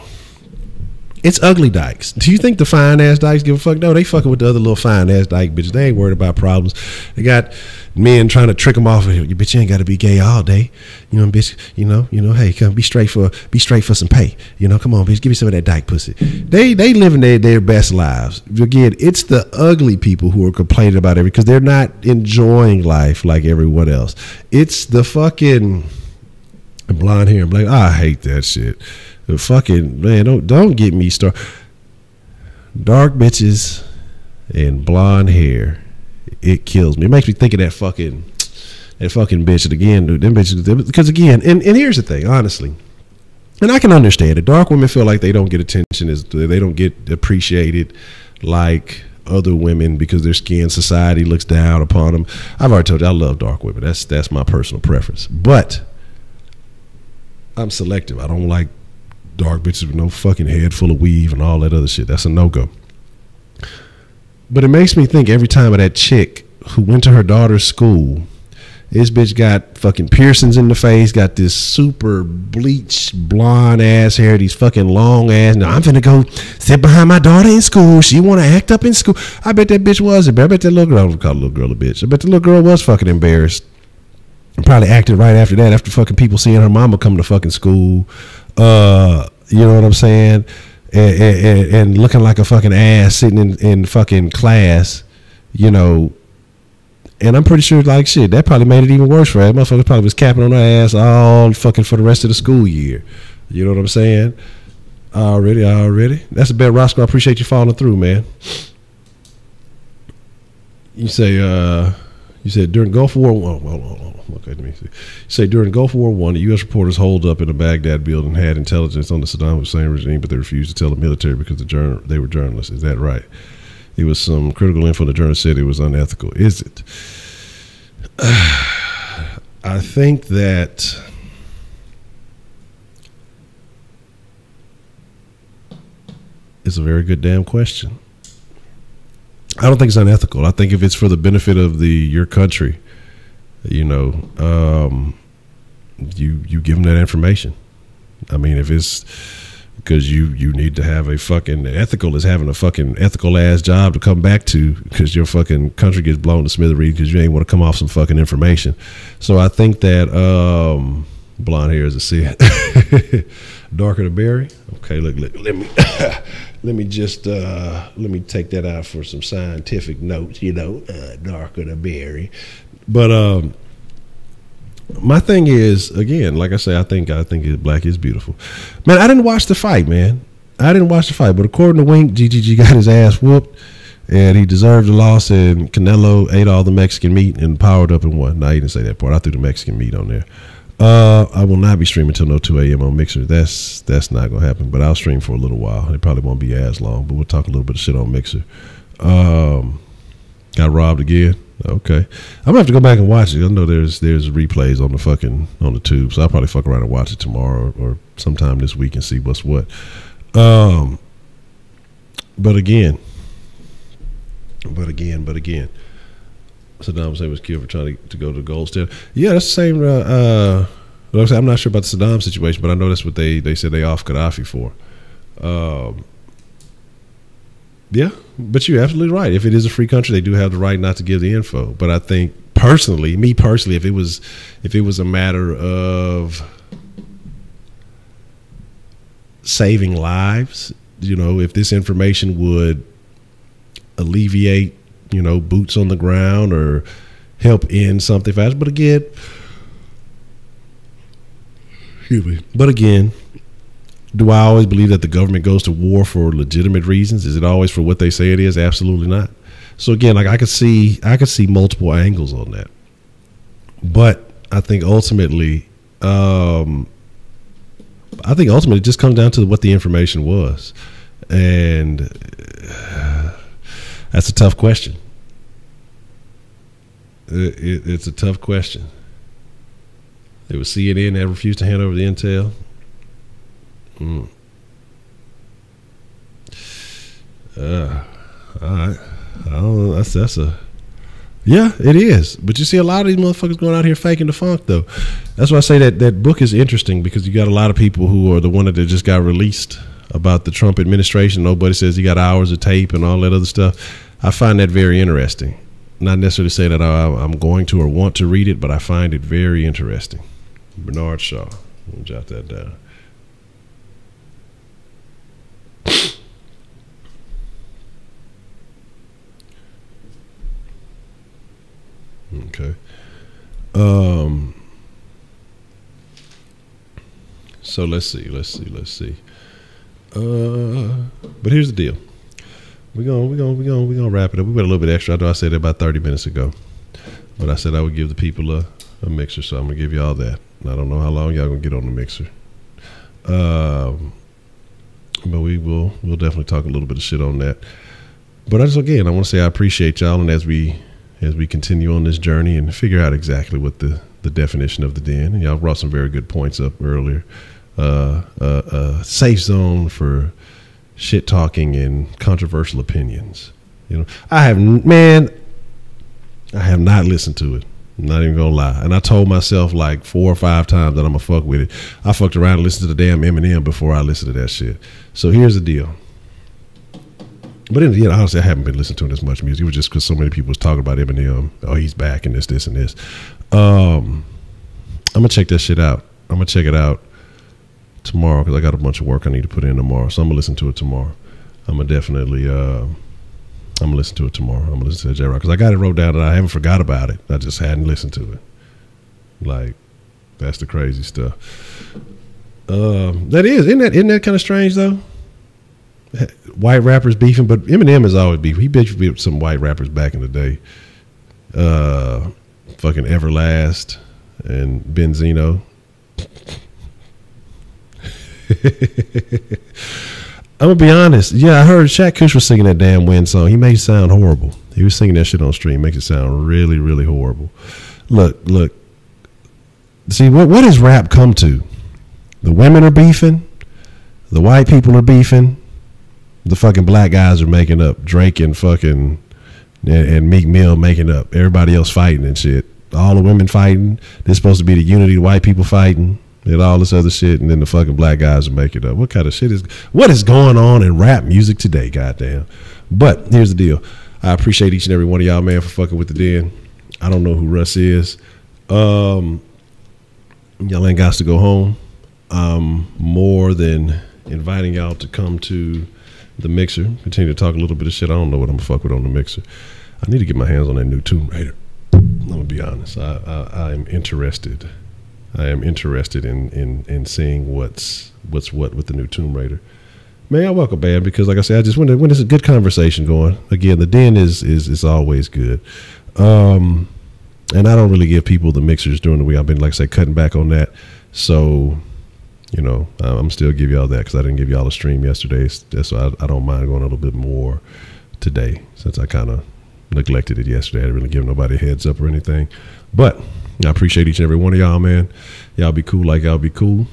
it's ugly dykes? Do you think the fine ass dykes give a fuck? No, they fucking with the other little fine ass dyke bitches. They ain't worried about problems. They got men trying to trick them off. You bitch, you ain't got to be gay all day. You know, bitch. You know. Hey, come be straight for some pay. You know, come on, bitch, give me some of that dyke pussy. They living their best lives. Again, it's the ugly people who are complaining about everything because they're not enjoying life like everyone else. It's the fucking blonde hair and black. I hate that shit. Fucking man, don't get me started. Dark bitches and blonde hair, it kills me. It makes me think of that fucking bitch. And again, dude, them bitches, because again, and here's the thing, honestly, and I can understand it. Dark women feel like they don't get attention, they don't get appreciated like other women because their skin, society looks down upon them. I've already told you I love dark women. That's my personal preference, but I'm selective. I don't like dark bitches with no fucking head full of weave and all that other shit. That's a no-go. But it makes me think every time of that chick who went to her daughter's school. This bitch got fucking piercings in the face, got this super bleached blonde ass hair, these fucking long ass. Now I'm finna go sit behind my daughter in school. She want to act up in school. I bet that bitch was. I bet that little girl, I don't call the little girl a bitch. I bet the little girl was fucking embarrassed. And probably acted right after that, after fucking people seeing her mama come to fucking school. You know what I'm saying? And looking like a fucking ass sitting in fucking class, you know. And I'm pretty sure, like, shit, that probably made it even worse for her. That motherfucker probably was capping on her ass all fucking for the rest of the school year. You know what I'm saying? Already. That's a bet, Roscoe. I appreciate you following through, man. You said during Gulf War. Hold on. Okay, let me see. You say during Gulf War I, the U.S. reporters holed up in a Baghdad building had intelligence on the Saddam Hussein regime, but they refused to tell the military because they were journalists. Is that right? It was some critical info. The journalist said it was unethical. Is it? I think that it's a very good damn question. I don't think it's unethical. I think if it's for the benefit of your country, you give them that information. I mean, if it's because you need to have a fucking ethical is having a fucking ethical ass job to come back to because your fucking country gets blown to smithereens because you ain't want to come off some fucking information. So I think that blonde hair is a sin. Darker the berry. Okay, look, let me let me just let me take that out for some scientific notes. Darker the berry. But my thing is, again, like I say, I think black is beautiful. Man, I didn't watch the fight, man. I didn't watch the fight, but according to Wink, GGG got his ass whooped, and he deserved the loss. And Canelo ate all the Mexican meat and powered up and won. No, he didn't say that part. I threw the Mexican meat on there. I will not be streaming till 2 a.m. on Mixer. That's not gonna happen. But I'll stream for a little while. It probably won't be as long, but we'll talk a little bit of shit on Mixer. Got robbed again. Okay, I'm gonna have to go back and watch it. I know there's replays on the tube, so I'll probably fuck around and watch it tomorrow or sometime this week and see what's what. But again, Saddam Hussein was killed for trying to go to the gold standard. Yeah, that's the same. I'm not sure about the Saddam situation, but I know that's what they said they off Gaddafi for. Yeah, but you're absolutely right. If it is a free country, they do have the right not to give the info. But I think me personally, if it was a matter of saving lives, if this information would alleviate, boots on the ground or help end something fast. But again, do I always believe that the government goes to war for legitimate reasons? Is it always for what they say it is? Absolutely not. So again, like I could see multiple angles on that. But I think ultimately it just comes down to what the information was. And that's a tough question. It's a tough question. It was CNN that refused to hand over the intel. All right. I don't know. That's a yeah, it is. But you see a lot of these motherfuckers going out here faking the funk, though. That's why I say that book is interesting, because you got a lot of people who are the one that just got released about the Trump administration. Nobody says he got hours of tape and all that other stuff. I find that very interesting. Not necessarily say that I'm going to or want to read it, but I find it very interesting. Bernard Shaw. Let me jot that down. Okay. So let's see. But here's the deal. We're gonna wrap it up. We went a little bit extra. I know I said that about 30 minutes ago, but I said I would give the people a mixer, so I'm gonna give y'all that. I don't know how long y'all gonna get on the mixer. But we'll definitely talk a little bit of shit on that. But I want to say I appreciate y'all, and as we continue on this journey and figure out exactly what the definition of the den, and y'all brought some very good points up earlier. Safe zone for shit talking and controversial opinions. I have not listened to it. I'm not even gonna lie. And I told myself like 4 or 5 times that I'm gonna fuck with it. I fucked around and listened to the damn Eminem before I listened to that shit. So here's the deal. But honestly, I haven't been listening to this much music. It was just because so many people was talking about Eminem. Oh, he's back and this and this. I'm gonna check that shit out. I'm gonna check it out tomorrow because I got a bunch of work I need to put in tomorrow. So I'm gonna listen to it tomorrow. I'm gonna definitely listen to it tomorrow. I'm gonna listen to J-Rock because I got it wrote down and I haven't forgot about it. I just hadn't listened to it. Like, that's the crazy stuff. Isn't that kind of strange though? White rappers beefing, but Eminem has always beefed. He beefed with some white rappers back in the day. Fucking Everlast and Benzino. I'm gonna be honest. Yeah, I heard Kush was singing that damn Win song. He made it sound horrible. He was singing that shit on stream. Makes it sound really, really horrible. Look. See, what has rap come to? The women are beefing. The white people are beefing. The fucking black guys are making up. Drake and fucking and Meek Mill making up. Everybody else fighting and shit. All the women fighting. There's supposed to be the unity. The white people fighting and all this other shit. And then the fucking black guys are making up. What kind of shit what is going on in rap music today? Goddamn. But here's the deal. I appreciate each and every one of y'all, man, for fucking with the den. I don't know who Russ is. Y'all ain't got to go home. More than inviting y'all to come to the mixer. Continue to talk a little bit of shit. I don't know what I'm gonna fuck with on the mixer. I need to get my hands on that new Tomb Raider. I'm gonna be honest. I am interested. I am interested in seeing what's what with the new Tomb Raider. Man, I welcome bad because, like I said, I just when there's a good conversation going. Again, the den is always good. And I don't really give people the mixers during the week. I've been, like I said, cutting back on that. So, you know, I'm still give y'all that because I didn't give y'all a stream yesterday. So I don't mind going a little bit more today since I kind of neglected it yesterday. I didn't really give nobody a heads up or anything. But I appreciate each and every one of y'all, man. Y'all be cool like y'all be cool.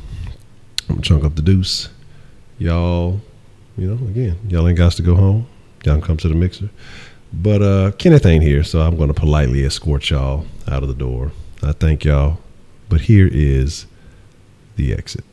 I'm going to chunk up the deuce. Y'all, you know, again, y'all ain't got to go home. Y'all can come to the mixer. But Kenneth ain't here, so I'm going to politely escort y'all out of the door. I thank y'all. But here is the exit.